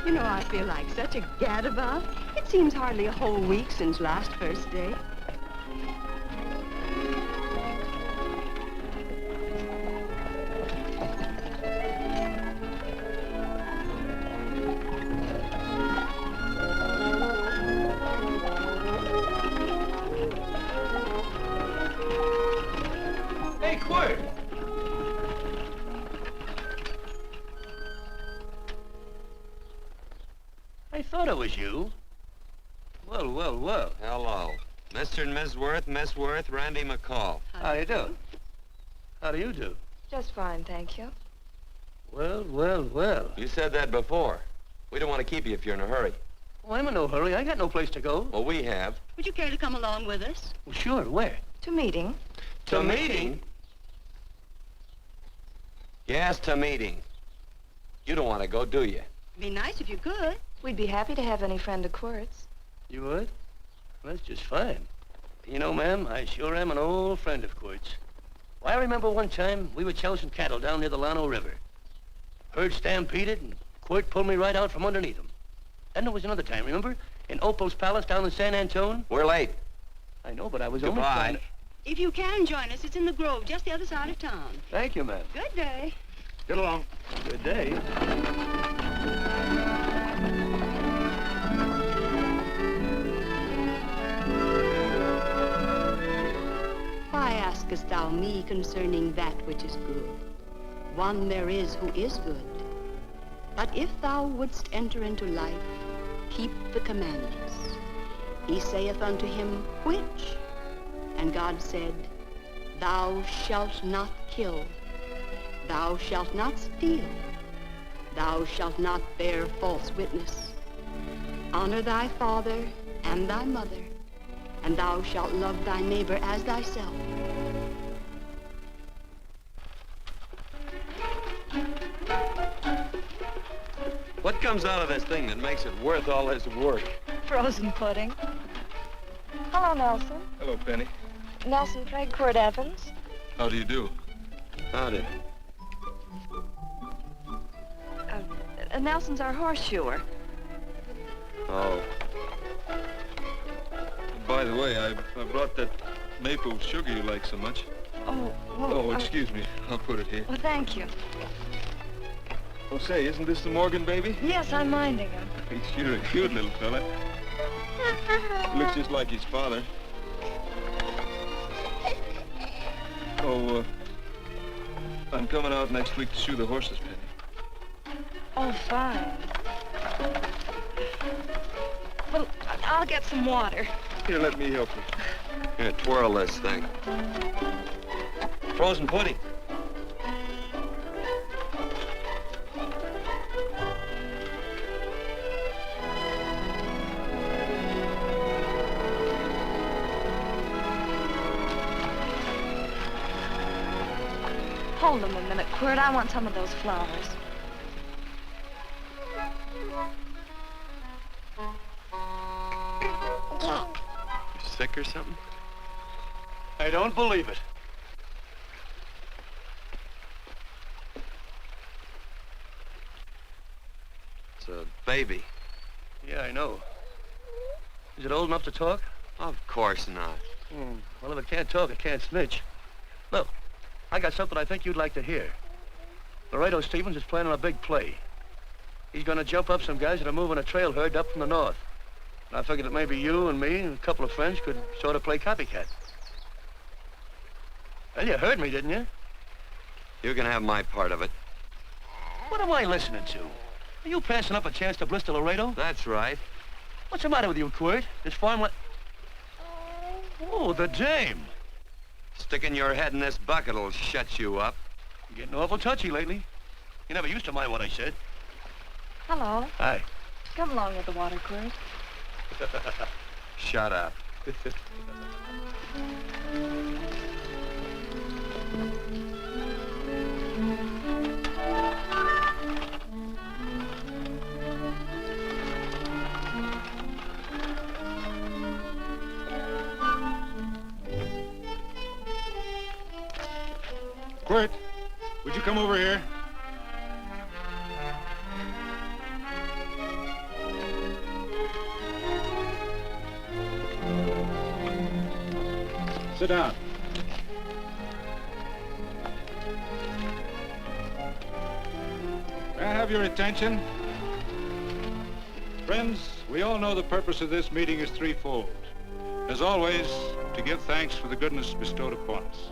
You know, I feel like such a gadabout. It seems hardly a whole week since last first day. Hey, Quirt! I thought it was you. Well, well, well. Hello. Mr. and Miss Worth, Randy McCall. How do you do? How do you do? Just fine, thank you. Well, well, well. You said that before. We don't want to keep you if you're in a hurry. Oh, I'm in no hurry. I got no place to go. Well, we have. Would you care to come along with us? Well, sure. Where? To meeting. To meeting? Yes, to meeting. You don't want to go, do you? Be nice if you could. We'd be happy to have any friend of Quirt's. You would? Well, that's just fine. You know, ma'am, I sure am an old friend of Quirt's. Why, I remember one time we were chousing cattle down near the Llano River. Herd stampeded, and Quirt pulled me right out from underneath him. Then there was another time, remember? In Opal's Palace down in San Antone? We're late. I know, but I was only Goodbye. trying to... If you can join us, it's in the Grove, just the other side of town. Thank you, ma'am. Good day. Get along. Good day. Why askest thou me concerning that which is good? One there is who is good. But if thou wouldst enter into life, keep the commandments. He saith unto him, which? And God said, thou shalt not kill. Thou shalt not steal. Thou shalt not bear false witness. Honor thy father and thy mother, and thou shalt love thy neighbor as thyself. What comes out of this thing that makes it worth all this work? Frozen pudding. Hello, Nelson. Hello, Penny. Nelson Craig, Quirt Evans. How do you do? Howdy. Nelson's our horseshoer. Oh. By the way, I brought that maple sugar you like so much. Oh, Oh, excuse me. I'll put it here. Well, thank you. Oh, say, isn't this the Morgan baby? Yes, I'm minding him. He's sure a cute little fella. Looks just like his father. Oh, I'm coming out next week to shoe the horses, Penny. Oh, fine. Well, I'll get some water. Here, let me help you. Here, twirl this thing. Frozen pudding. Hold them a minute, Quirt. I want some of those flowers. You sick or something? I don't believe it. It's a baby. Yeah, I know. Is it old enough to talk? Of course not. Well, if it can't talk, it can't snitch. Look, I got something I think you'd like to hear. Laredo Stevens is planning a big play. He's gonna jump up some guys that are moving a trail herd up from the north. And I figured that maybe you and me and a couple of friends could sort of play copycat. Well, you heard me, didn't you? You can have my part of it. What am I listening to? Are you passing up a chance to blister Laredo? That's right. What's the matter with you, Quirt? This farm Oh, the dame. Sticking your head in this bucket'll shut you up. You're getting awful touchy lately. You never used to mind what I said. Hello. Hi. Come along with the water, Quirt. Shut up. Quirt, would you come over here? Sit down. May I have your attention? Friends, we all know the purpose of this meeting is threefold. As always, to give thanks for the goodness bestowed upon us,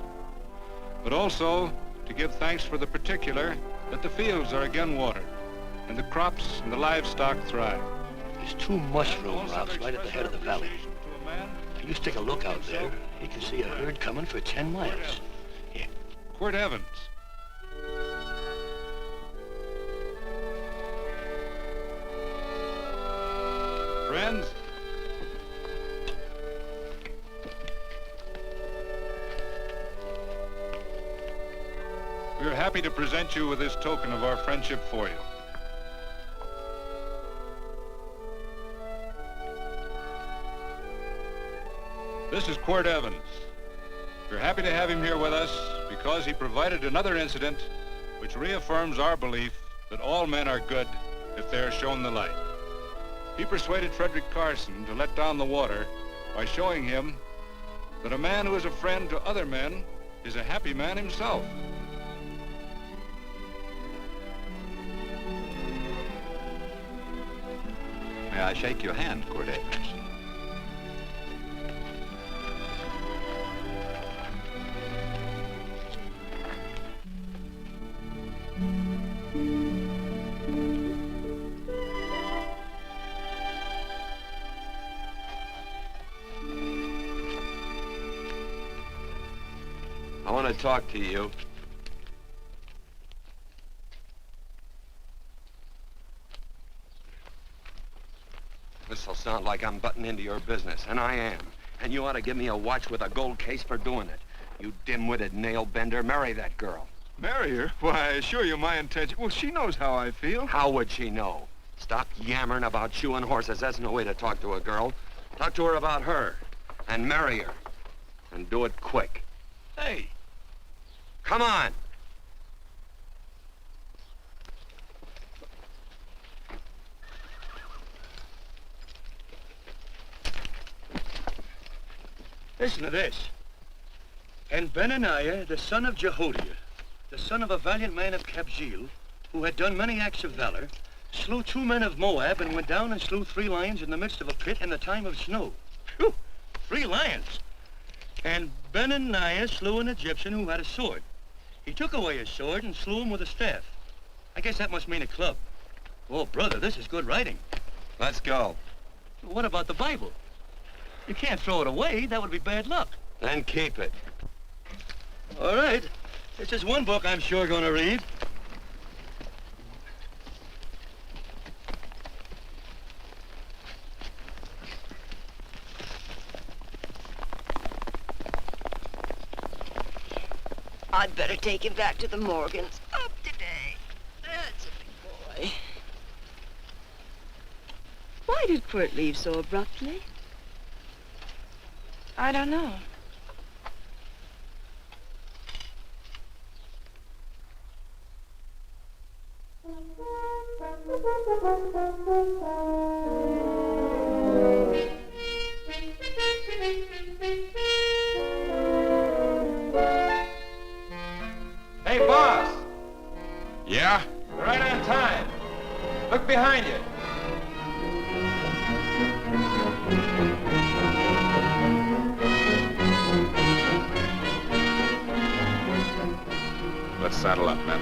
but also to give thanks for the particular that the fields are again watered and the crops and the livestock thrive. There's 2 mushroom rocks right at the head of the valley. If you stick a look out there, you can see a herd coming for 10 miles. Here. Quirt Evans. Friends, we are happy to present you with this token of our friendship for you. This is Quirt Evans. We're happy to have him here with us because he provided another incident which reaffirms our belief that all men are good if they are shown the light. He persuaded Frederick Carson to let down the water by showing him that a man who is a friend to other men is a happy man himself. May I shake your hand, Quirt Evans? I want to talk to you. This'll sound like I'm butting into your business, and I am. And you ought to give me a watch with a gold case for doing it. You dim-witted nail-bender, marry that girl. Marry her? Why, I assure you my intention... Well, she knows how I feel. How would she know? Stop yammering about shoeing horses. That's no way to talk to a girl. Talk to her about her, and marry her. And do it quick. Hey. Come on. Listen to this. And Benaniah, the son of Jehoiada, the son of a valiant man of Kabzeel, who had done many acts of valor, slew 2 men of Moab and went down and slew 3 lions in the midst of a pit in the time of snow. Phew! 3 lions. And Benaniah slew an Egyptian who had a sword. He took away his sword and slew him with a staff. I guess that must mean a club. Oh, brother, this is good writing. Let's go. What about the Bible? You can't throw it away. That would be bad luck. Then keep it. All right. This is one book I'm sure going to read. I'd better take him back to the Morgans. Up today. That's a big boy. Why did Quirt leave so abruptly? I don't know. Yeah? You're right on time. Look behind you. Let's saddle up, men.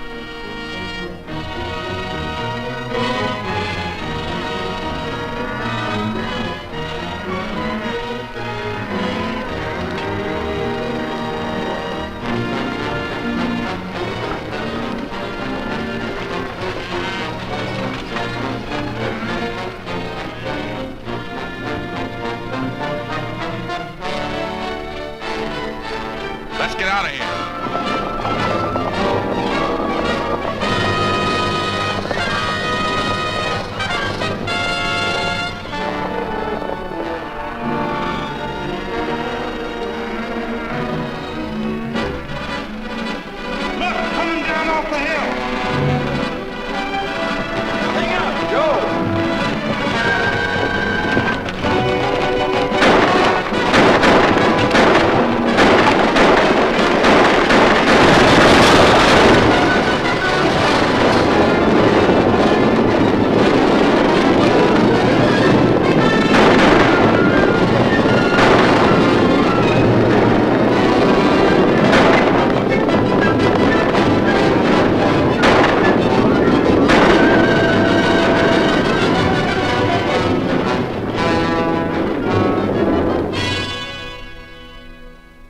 Let's get out of here.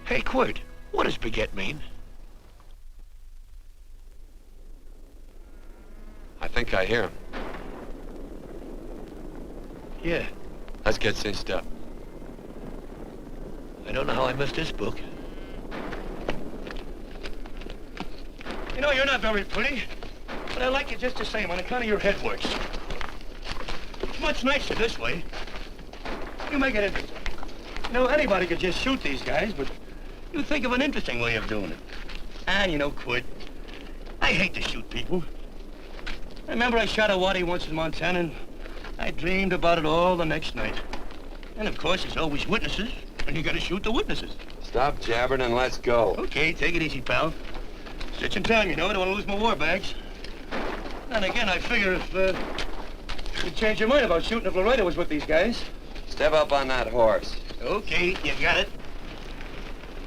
Hey, Quirt, what does beget mean? I think I hear him. Yeah, Let's get cinched up. I don't know how I missed this book. You know, you're not very pretty, but I like you just the same on account of your head works. It's much nicer this way. You make it interesting. You know, anybody could just shoot these guys, but you think of an interesting way of doing it. And you know, Quirt, I hate to shoot people. I remember I shot a waddy once in Montana, and I dreamed about it all the next night. And of course, there's always witnesses, and you gotta shoot the witnesses. Stop jabbering and let's go. Okay, take it easy, pal. Stitch in time, you know. I don't want to lose my war bags. And again, I figure if you'd change your mind about shooting if Laredo was with these guys. Step up on that horse. Okay, you got it.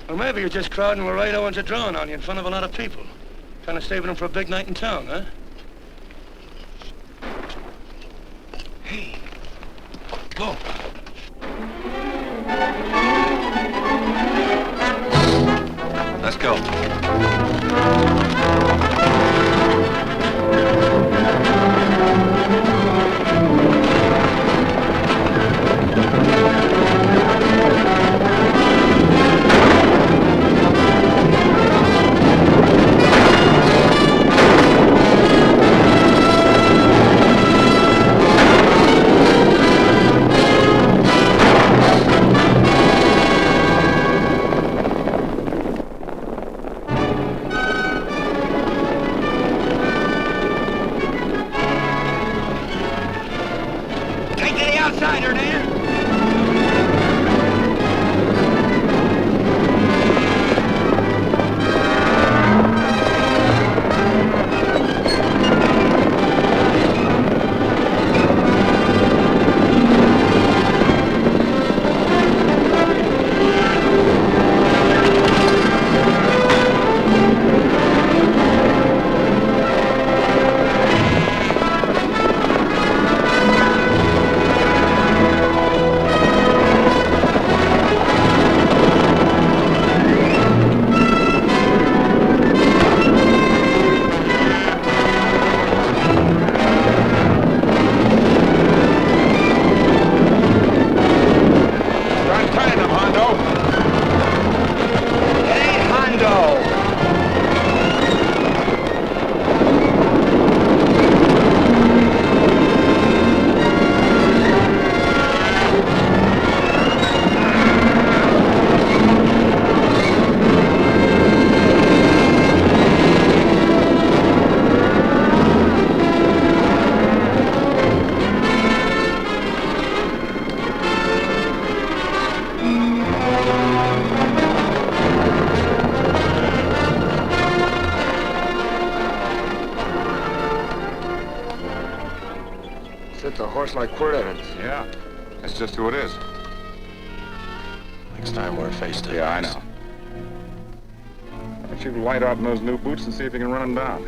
Or maybe you're just crowding Laredo into drawing on you in front of a lot of people. Kind of saving them for a big night in town, huh? Hey, go. Let's go. It's a horse like Quirt Evans. Yeah, that's just who it is. Next time we're face to face. Yeah, I know. Why don't you light out in those new boots and see if you can run him down?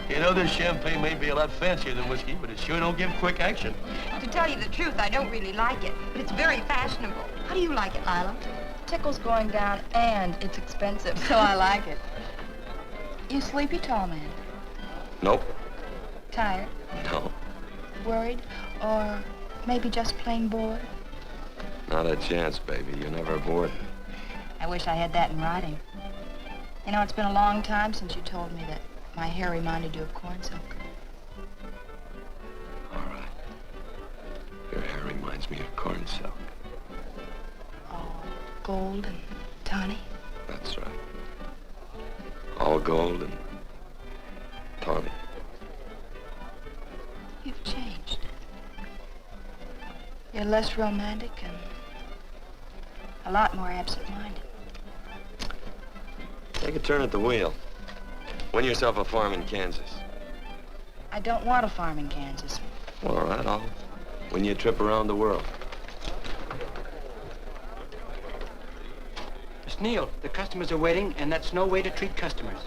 You know, this champagne may be a lot fancier than whiskey, but it sure don't give quick action. To tell you the truth, I don't really like it, but it's very fashionable. How do you like it, Lila? Tickle's going down, and it's expensive, so I like it. You sleepy, tall man? Nope. Tired? No. Worried? Or maybe just plain bored? Not a chance, baby. You're never bored. I wish I had that in writing. You know, it's been a long time since you told me that my hair reminded you of corn silk. All right. Your hair reminds me of corn silk. All gold and tawny. That's right. All gold and tawny. You've changed. You're less romantic and a lot more absent-minded. Take a turn at the wheel. Win yourself a farm in Kansas. I don't want a farm in Kansas. Well, all right, I'll win you a trip around the world. Miss Neal, the customers are waiting, and that's no way to treat customers.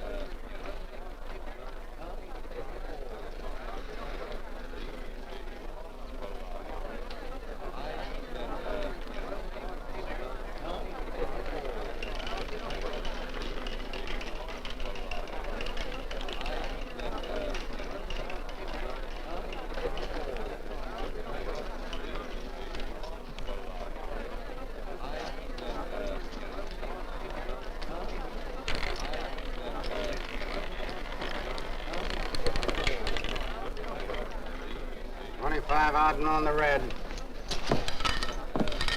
Odding on the red.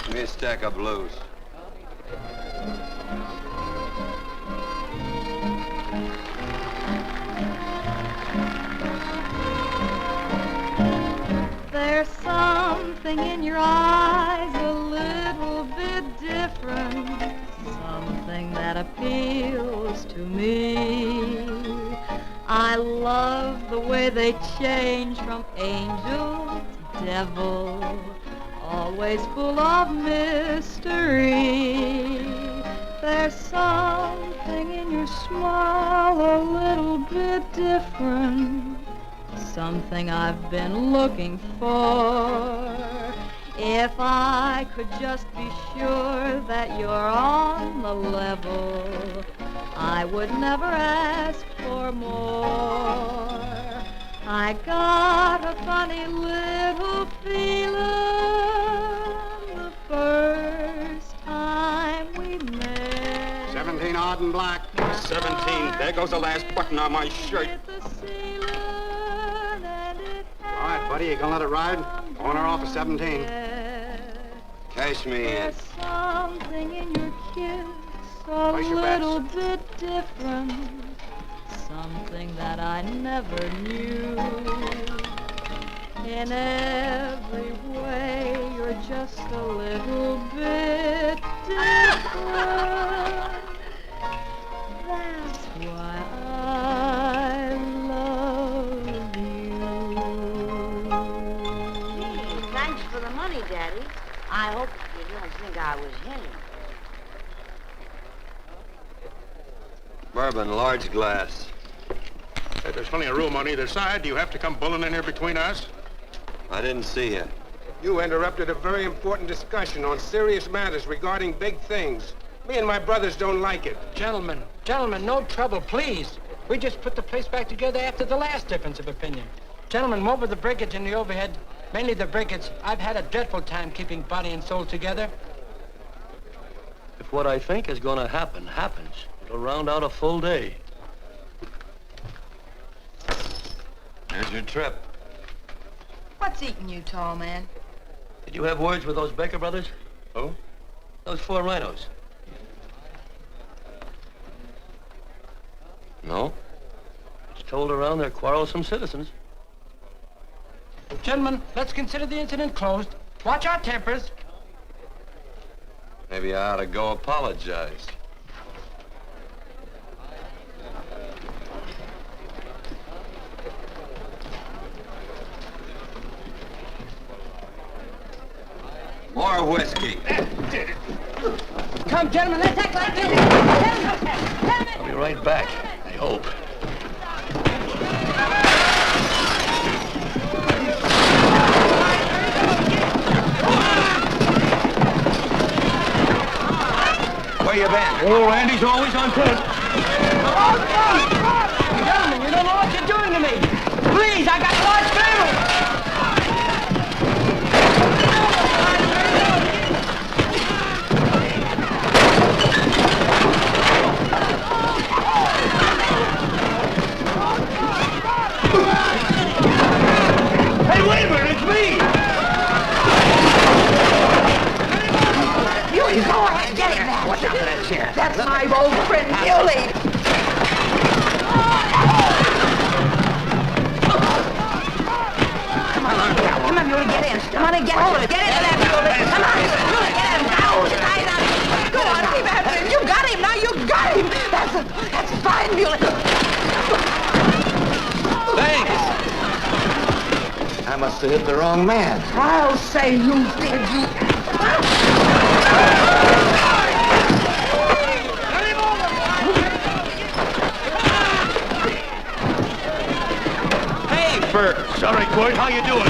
Give me a stack of blues. There's something in your eyes a little bit different, something that appeals to me. I love the way they change from angel to devil, always full of mystery. There's something in your smile a little bit different, something I've been looking for. If I could just be sure that you're on the level, I would never ask for more. I got a funny little feeling the first time we met. 17 odd and black. 17. There goes the last button on my shirt. All right, buddy, you gonna let it ride? On or off of 17? Cash me in. There's something in your kiss a little bit different, something that I never knew. In every way, you're just a little bit different. That's why I love you. Gee, thanks for the money, Daddy. I hope you don't think I was hinting. Bourbon, large glass. Hey, there's plenty of room on either side. Do you have to come bulling in here between us? I didn't see you. You interrupted a very important discussion on serious matters regarding big things. Me and my brothers don't like it. Gentlemen, no trouble, please. We just put the place back together after the last difference of opinion. Gentlemen, what with the breakage and the overhead, mainly the breakage, I've had a dreadful time keeping body and soul together. If what I think is going to happen happens, it'll round out a full day. Here's your trip. What's eating you, tall man? Did you have words with those Baker brothers? Who? Those 4 rhinos. No? It's told around they're quarrelsome citizens. Gentlemen, let's consider the incident closed. Watch our tempers. Maybe I ought to go apologize. More whiskey. Come, gentlemen, let's act like this. I'll be right back, I hope. Where you been? Oh, Randy's always on point. Gentlemen, you don't know what you're doing to me. Please, I got a large family. Hey, wait a minute, it's me! Muley, go ahead, get him, man. Watch out for that chair. That's my old friend, Muley. Come on, Muley, get in. Come on and get hold of it. Get into that, Muley. Come on, Muley, get in. Go on, keep after him. You got him, now you got him. That's fine, Muley. Thanks. I must have hit the wrong man. I'll say you did, you. Hey, Bert. Sorry, Quirt. How you doing?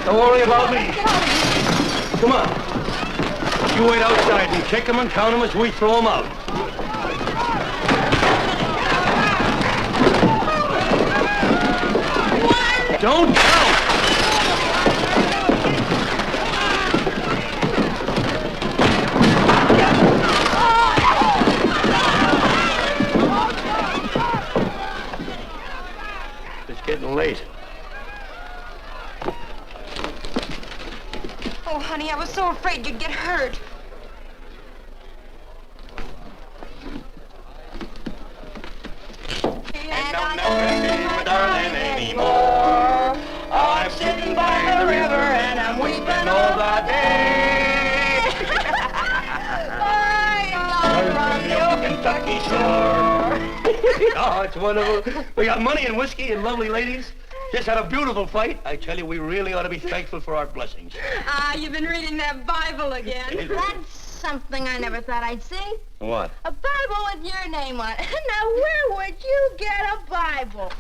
Don't worry about me. Come on. You wait outside and kick them and count them as we throw them out. Don't count! It's getting late. Oh, honey, I was so afraid you'd get hurt. And I'll never see my darling anymore. I'm sitting by the river and I'm weeping all the day. From the Kentucky shore. Oh, it's wonderful. We got money and whiskey and lovely ladies. Just had a beautiful fight. I tell you, we really ought to be thankful for our blessings. Ah, you've been reading that Bible again. That's something I never thought I'd see. What? A Bible with your name on it. Now, where would you get a Bible?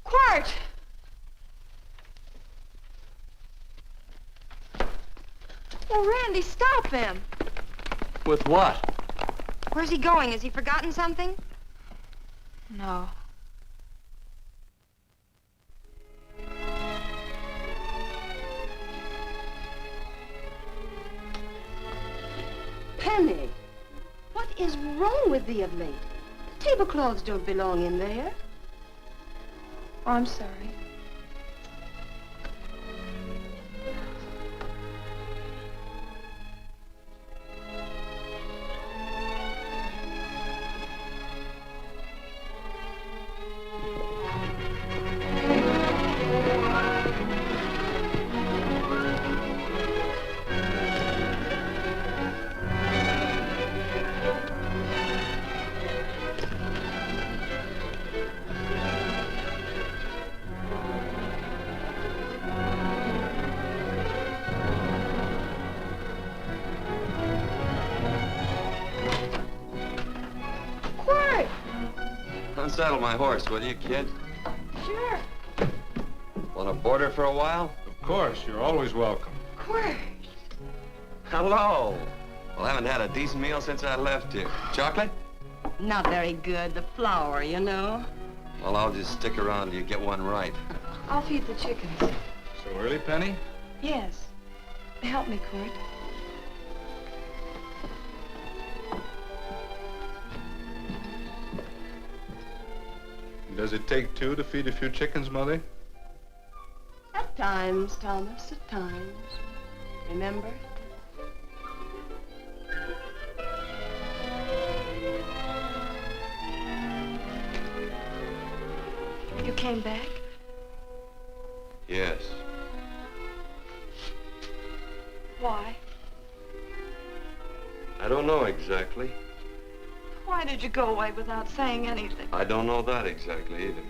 Quart! Oh, Randy, stop him. With what? Where's he going? Has he forgotten something? No. Penny, what is wrong with thee of late? Tablecloths don't belong in there. Oh, I'm sorry. Unsaddle my horse, will you, kid? Sure. Want to board her for a while? Of course, you're always welcome. Quirt. Hello. Well, I haven't had a decent meal since I left here. Chocolate? Not very good. The flour, you know. Well, I'll just stick around till you get one right. I'll feed the chickens. So early, Penny? Yes. Help me, Quirt. Does it take two to feed a few chickens, Mother? At times, Thomas, at times. Remember? You came back? Yes. Why? I don't know exactly. Why did you go away without saying anything? I don't know that exactly either.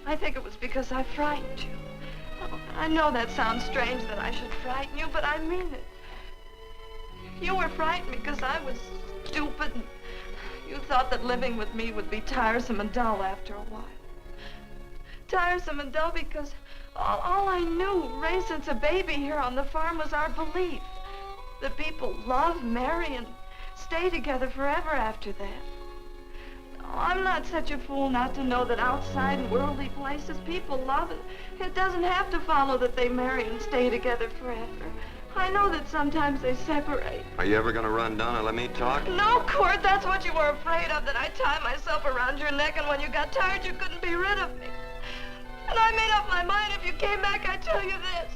I think it was because I frightened you. Oh, I know that sounds strange that I should frighten you, but I mean it. You were frightened because I was stupid, and you thought that living with me would be tiresome and dull after a while. Tiresome and dull because all I knew, raised since a baby here on the farm, was our belief that people love, marry, and stay together forever after that. Oh, I'm not such a fool not to know that outside in worldly places people love, and it doesn't have to follow that they marry and stay together forever. I know that sometimes they separate. Are you ever gonna run down and let me talk? No, Quirt, that's what you were afraid of, that I'd tie myself around your neck, and when you got tired, you couldn't be rid of me. And I made up my mind if you came back, I'd tell you this,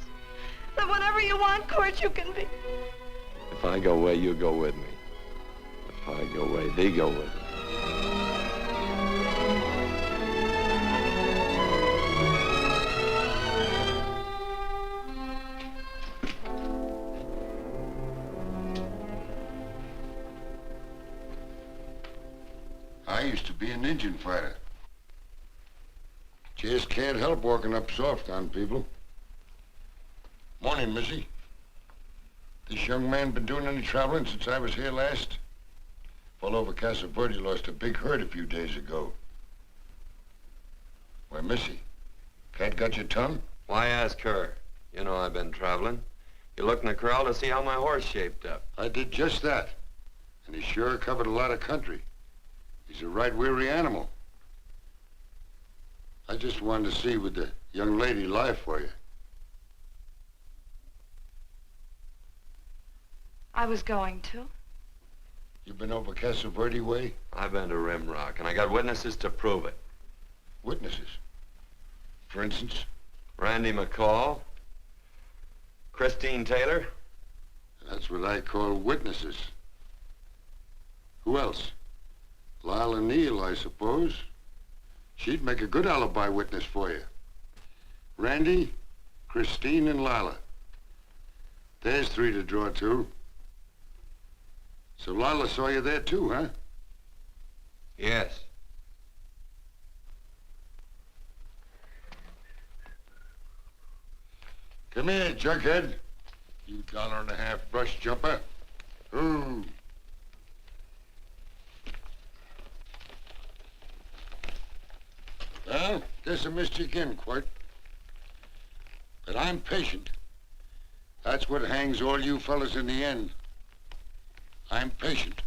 that whenever you want, Quirt, you can be. If I go away, you go with me. If I go away, they go with me. I used to be an engine fighter. Just can't help walking up soft on people. Morning, Missy. This young man been doing any traveling since I was here last? Fellow over Casa Verde lost a big herd a few days ago. Why, Missy, cat got your tongue? Why ask her? You know I've been traveling. You looked in the corral to see how my horse shaped up. I did just that. And he sure covered a lot of country. He's a right weary animal. I just wanted to see would the young lady lie for you. I was going to. You been over Casa Verde way? I've been to Rimrock, and I got witnesses to prove it. Witnesses? For instance? Randy McCall, Christine Taylor. That's what I call witnesses. Who else? Lila Neal, I suppose. She'd make a good alibi witness for you. Randy, Christine, and Lila. There's three to draw to. So Lila saw you there too, huh? Yes. Come here, jughead. You $1.50 brush jumper. Ooh. Well, guess I missed you again, Quirt. But I'm patient. That's what hangs all you fellas in the end. I'm patient.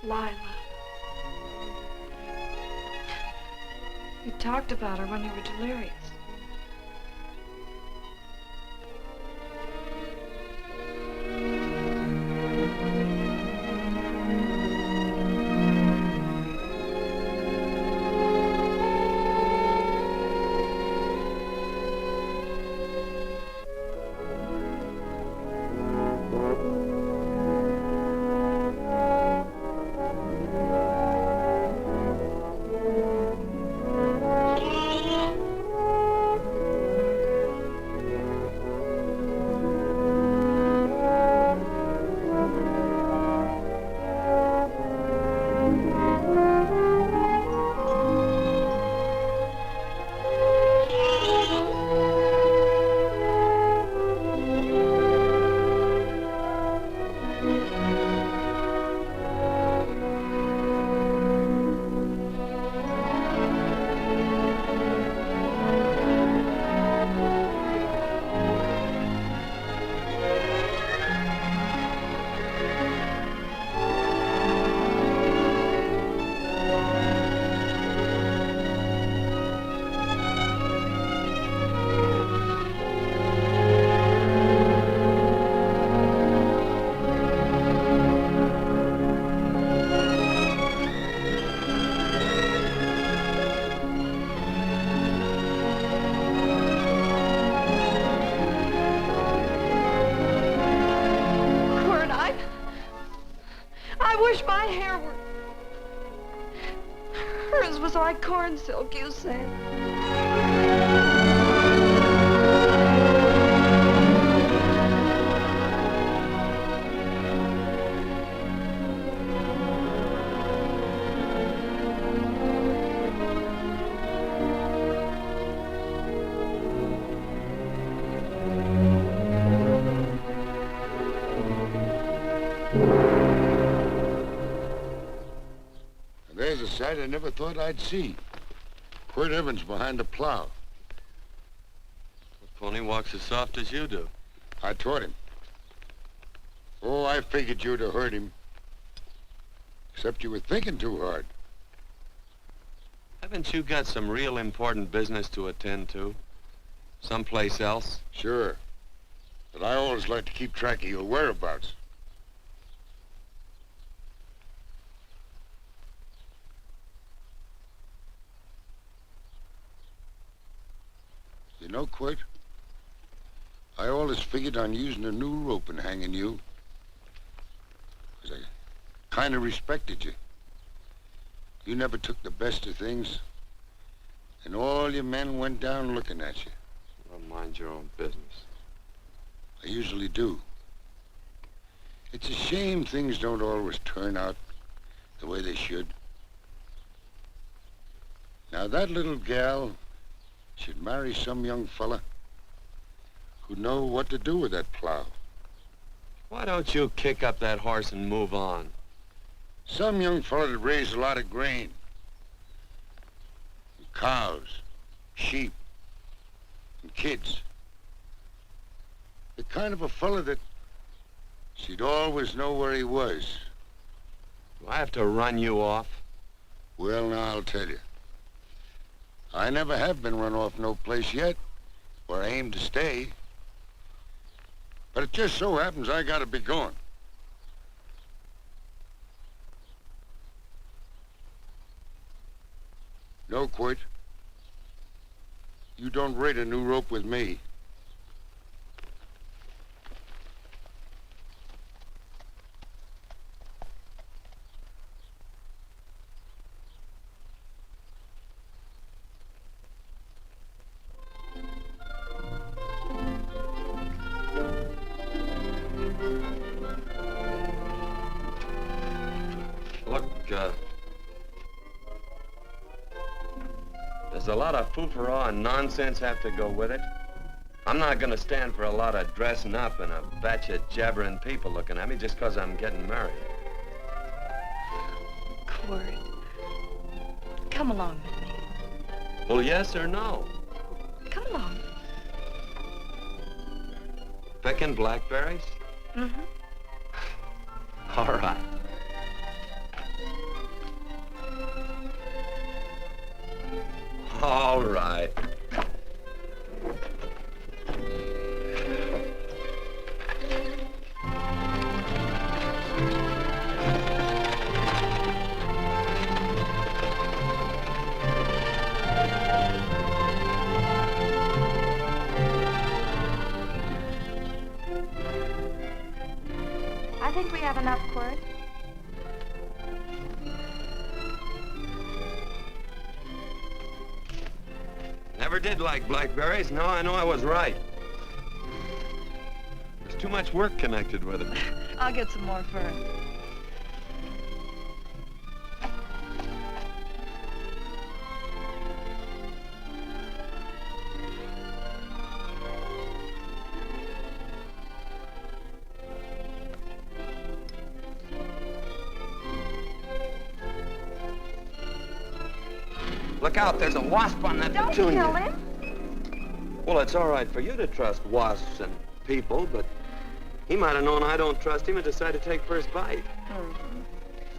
Lila. You talked about her when you were delirious. hair were... Hers was like corn silk, you said. There's a sight I never thought I'd see. Quirt Evans behind the plow. The pony walks as soft as you do. I taught him. Oh, I figured you'd have hurt him. Except you were thinking too hard. Haven't you got some real important business to attend to? Someplace else? Sure. But I always like to keep track of your whereabouts. You know, Quirt, I always figured on using a new rope and hanging you. 'Cause I kind of respected you. You never took the best of things, and all your men went down looking at you. Well, mind your own business. I usually do. It's a shame things don't always turn out the way they should. Now, that little gal should marry some young fella who'd know what to do with that plow. Why don't you kick up that horse and move on? Some young fella that raised a lot of grain. And cows, sheep, and kids. The kind of a fella that she'd always know where he was. Do I have to run you off? Well, now, I'll tell you. I never have been run off no place yet where I aim to stay. But it just so happens I gotta be going. No, Quirt. You don't raid a new rope with me. There's a lot of foo-for-ah and nonsense have to go with it. I'm not gonna stand for a lot of dressing up and a batch of jabbering people looking at me just 'cause I'm getting married. Quirt, come along with me. Well, yes or no? Come along. Picking blackberries? Mm-hmm. All right. All right. I think we have enough, Quirt. Never did like blackberries. Now I know I was right. There's too much work connected with it. I'll get some more fur. Look out, there's a wasp on that Don't petunia. kill him. Well, it's all right for you to trust wasps and people, but he might have known I don't trust him and decided to take first bite. Mm-hmm.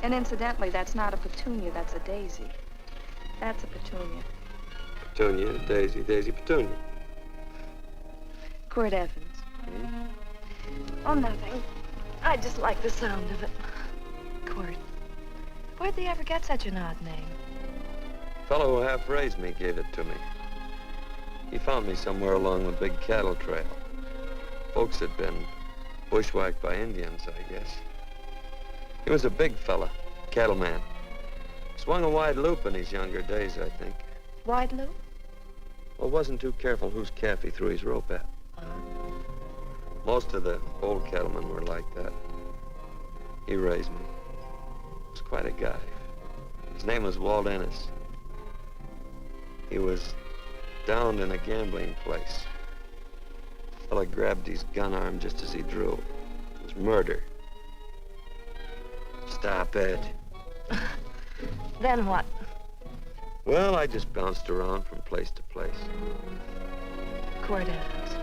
And incidentally, that's not a petunia, that's a daisy. That's a petunia. Petunia, daisy, daisy, petunia. Quirt Evans. Oh, nothing. I just like the sound of it. Quirt. Where'd they ever get such an odd name? Fellow who half raised me gave it to me. He found me somewhere along the big cattle trail. Folks had been bushwhacked by Indians, I guess. He was a big fella, Cattleman. Swung a wide loop in his younger days, I think. Wide loop? Well, wasn't too careful whose calf he threw his rope at. Most of the old cattlemen were like that. He raised me. Was quite a guy. His name was Walt Ennis. He was downed in a gambling place. The fella grabbed his gun arm just as he drew. It was murder. Stop it. Then what? Well, I just bounced around from place to place. Quirt Evans.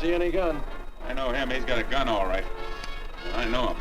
See any gun? I know him. He's got a gun, all right. I know him.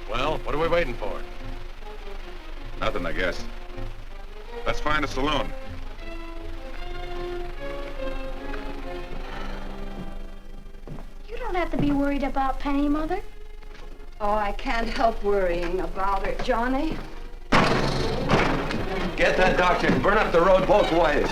Well, what are we waiting for? Nothing, I guess. Let's find a saloon. You don't have to be worried about Penny, Mother. Oh, I can't help worrying about her, Johnny. Get that doctor and burn up the road both ways.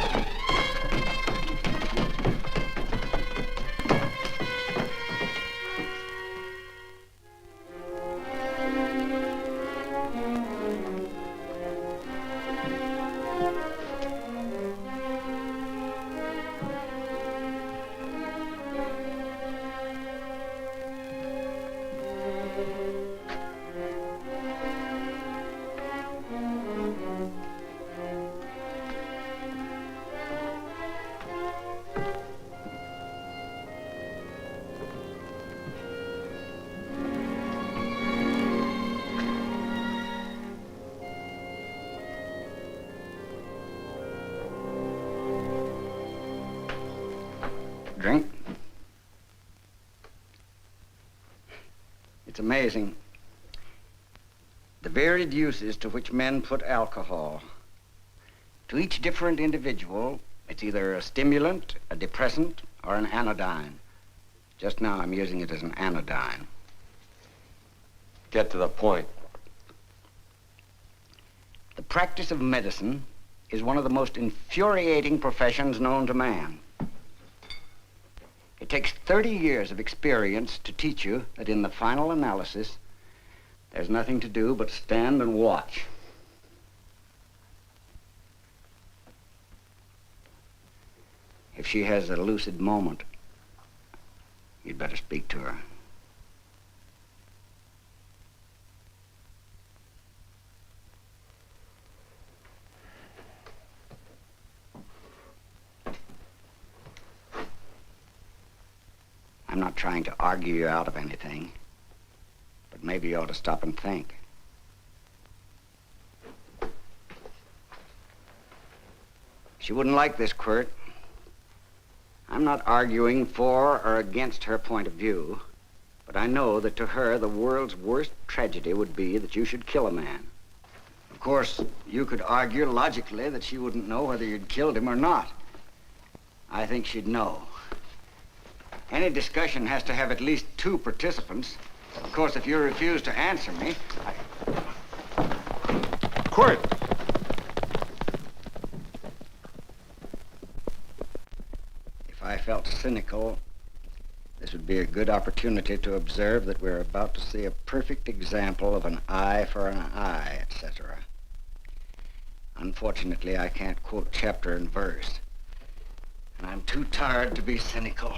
Drink? It's amazing. The varied uses to which men put alcohol. To each different individual, it's either a stimulant, a depressant, or an anodyne. Just now, I'm using it as an anodyne. Get to the point. The practice of medicine is one of the most infuriating professions known to man. It takes 30 years of experience to teach you that in the final analysis, there's nothing to do but stand and watch. If she has a lucid moment, you'd better speak to her. I'm not trying to argue you out of anything, but maybe you ought to stop and think. She wouldn't like this, Quirt. I'm not arguing for or against her point of view, but I know that to her, the world's worst tragedy would be that you should kill a man. Of course, you could argue logically that she wouldn't know whether you'd killed him or not. I think she'd know. Any discussion has to have at least two participants. Of course, if you refuse to answer me, Quirt! If I felt cynical, this would be a good opportunity to observe that we're about to see a perfect example of an eye for an eye, etc. Unfortunately, I can't quote chapter and verse, and I'm too tired to be cynical.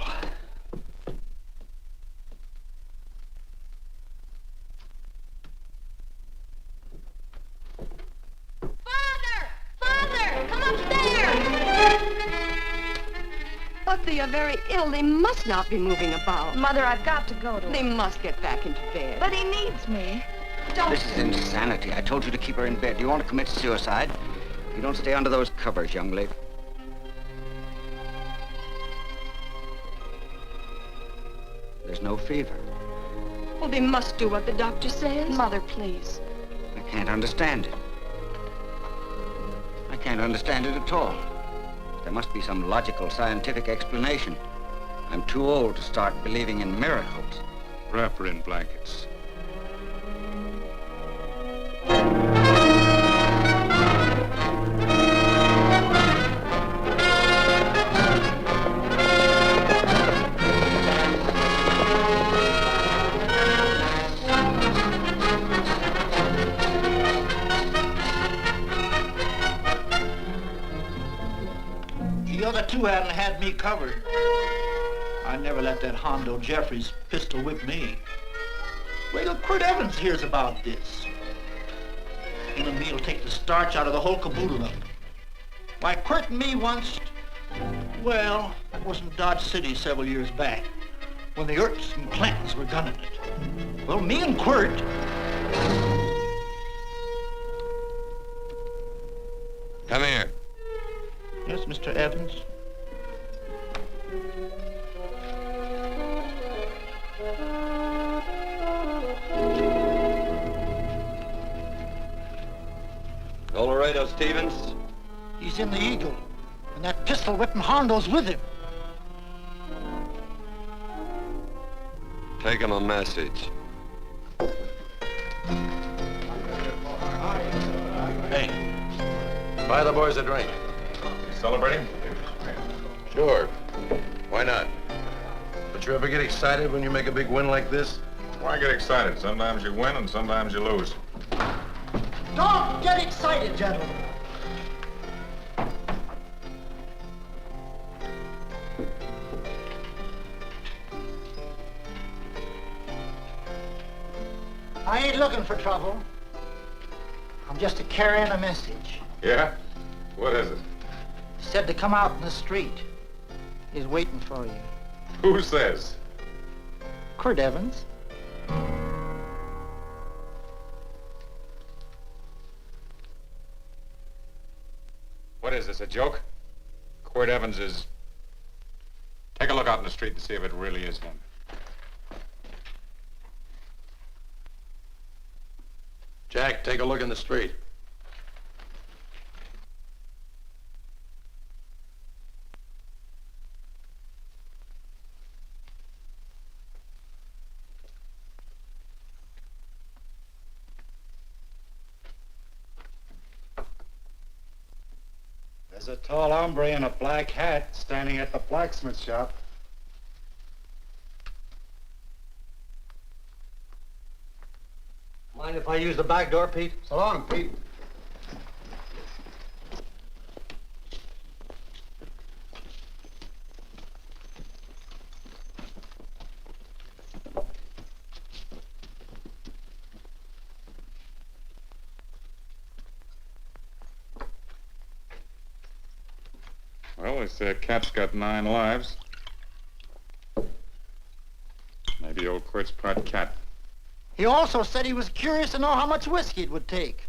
But they are very ill. They must not be moving about. Mother, I've got to go to They him. must get back into bed. But he needs me. Don't. This is insanity. I told you to keep her in bed. Do you want to commit suicide? You don't stay under those covers, young lady. There's no fever. Well, they must do what the doctor says. Mother, please. I can't understand it. I can't understand it at all. There must be some logical, scientific explanation. I'm too old to start believing in miracles. Wrap her in blankets. The other two hadn't had me covered. I never let that Hondo Jeffries pistol whip me. Wait till Quirt Evans hears about this. Him and me'll take the starch out of the whole caboodle of it. Why, Quirt and me once, well, that was in Dodge City several years back, when the Urts and Clantons were gunning it. Well, me and Quirt... Come here. Yes, Mr. Evans? Laredo, Stevens? He's in the Eagle, and that pistol-whipping Hondo's with him. Take him a message. Hey, buy the boys a drink. Celebrating? Sure. Why not? But you ever get excited when you make a big win like this? Why get excited? Sometimes you win and sometimes you lose. Don't get excited, gentlemen. I ain't looking for trouble. I'm just carrying a message. Yeah? What is it? Said to come out in the street. He's waiting for you. Who says? Quirt Evans. What is this, a joke? Quirt Evans is Take a look out in the street and see if it really is him. Jack, take a look in the street. There's a tall hombre in a black hat standing at the blacksmith shop. Mind if I use the back door, Pete? So long, Pete. Well, this cat's got 9 lives. Maybe old Quirt's part cat. He also said he was curious to know how much whiskey it would take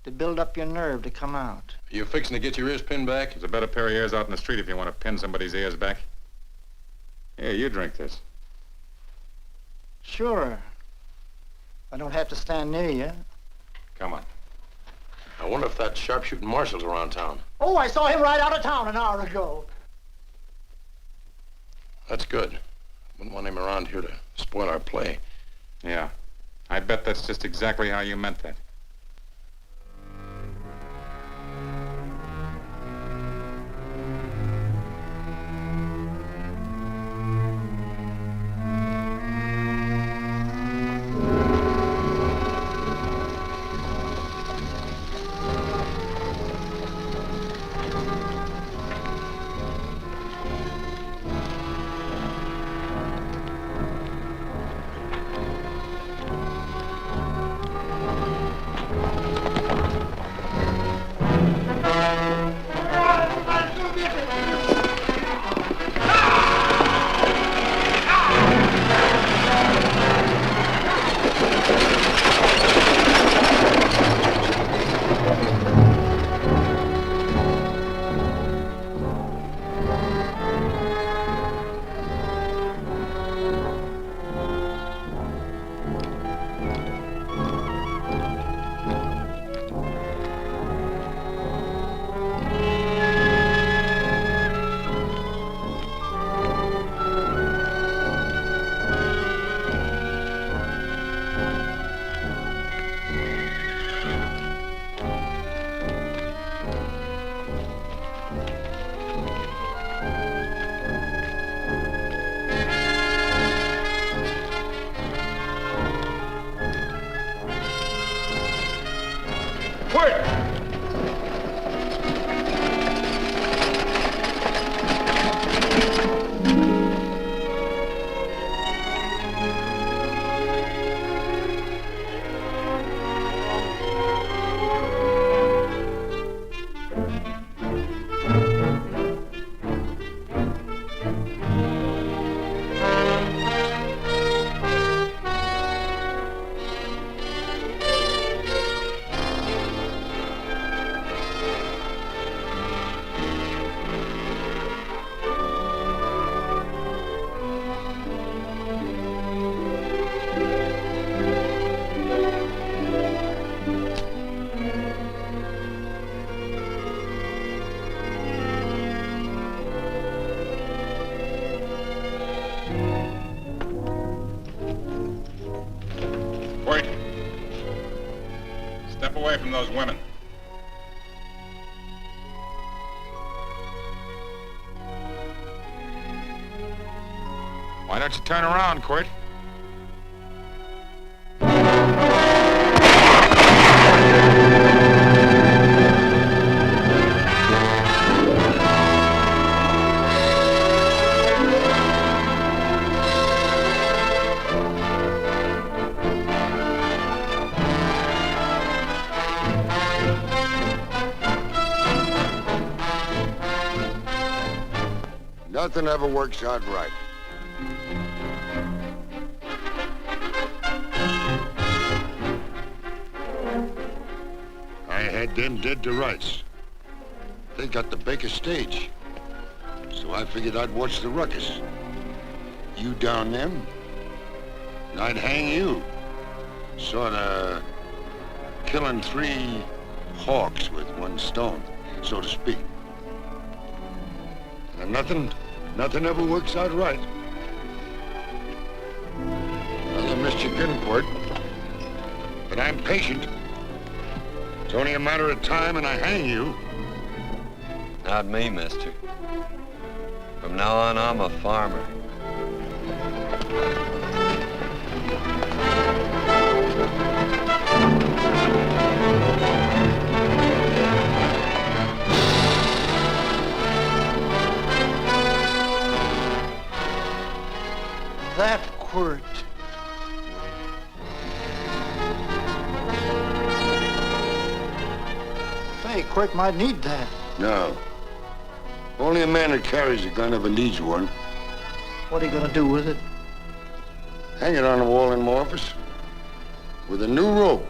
to build up your nerve to come out. Are you fixing to get your ears pinned back? There's a better pair of ears out in the street if you want to pin somebody's ears back. Here, you drink this. Sure. I don't have to stand near you. Come on. I wonder if that sharpshooting marshal's around town. Oh, I saw him right out of town an hour ago. That's good. Wouldn't want him around here to spoil our play. Yeah. I bet that's just exactly how you meant that. From those women. Why don't you turn around, Quirt? Nothing ever works out right. I had them dead to rights. They got the Baker stage. So I figured I'd watch the ruckus. You down them, and I'd hang you. Sorta killing 3 hawks with 1 stone, so to speak. And nothing ever works out right. Well, I missed you again, Quirt. But I'm patient. It's only a matter of time and I hang you. Not me, mister. From now on, I'm a farmer. That Quirt. Say, Quirt might need that. No. Only a man that carries a gun ever needs one. What are you gonna do with it? Hang it on the wall in my office with a new rope.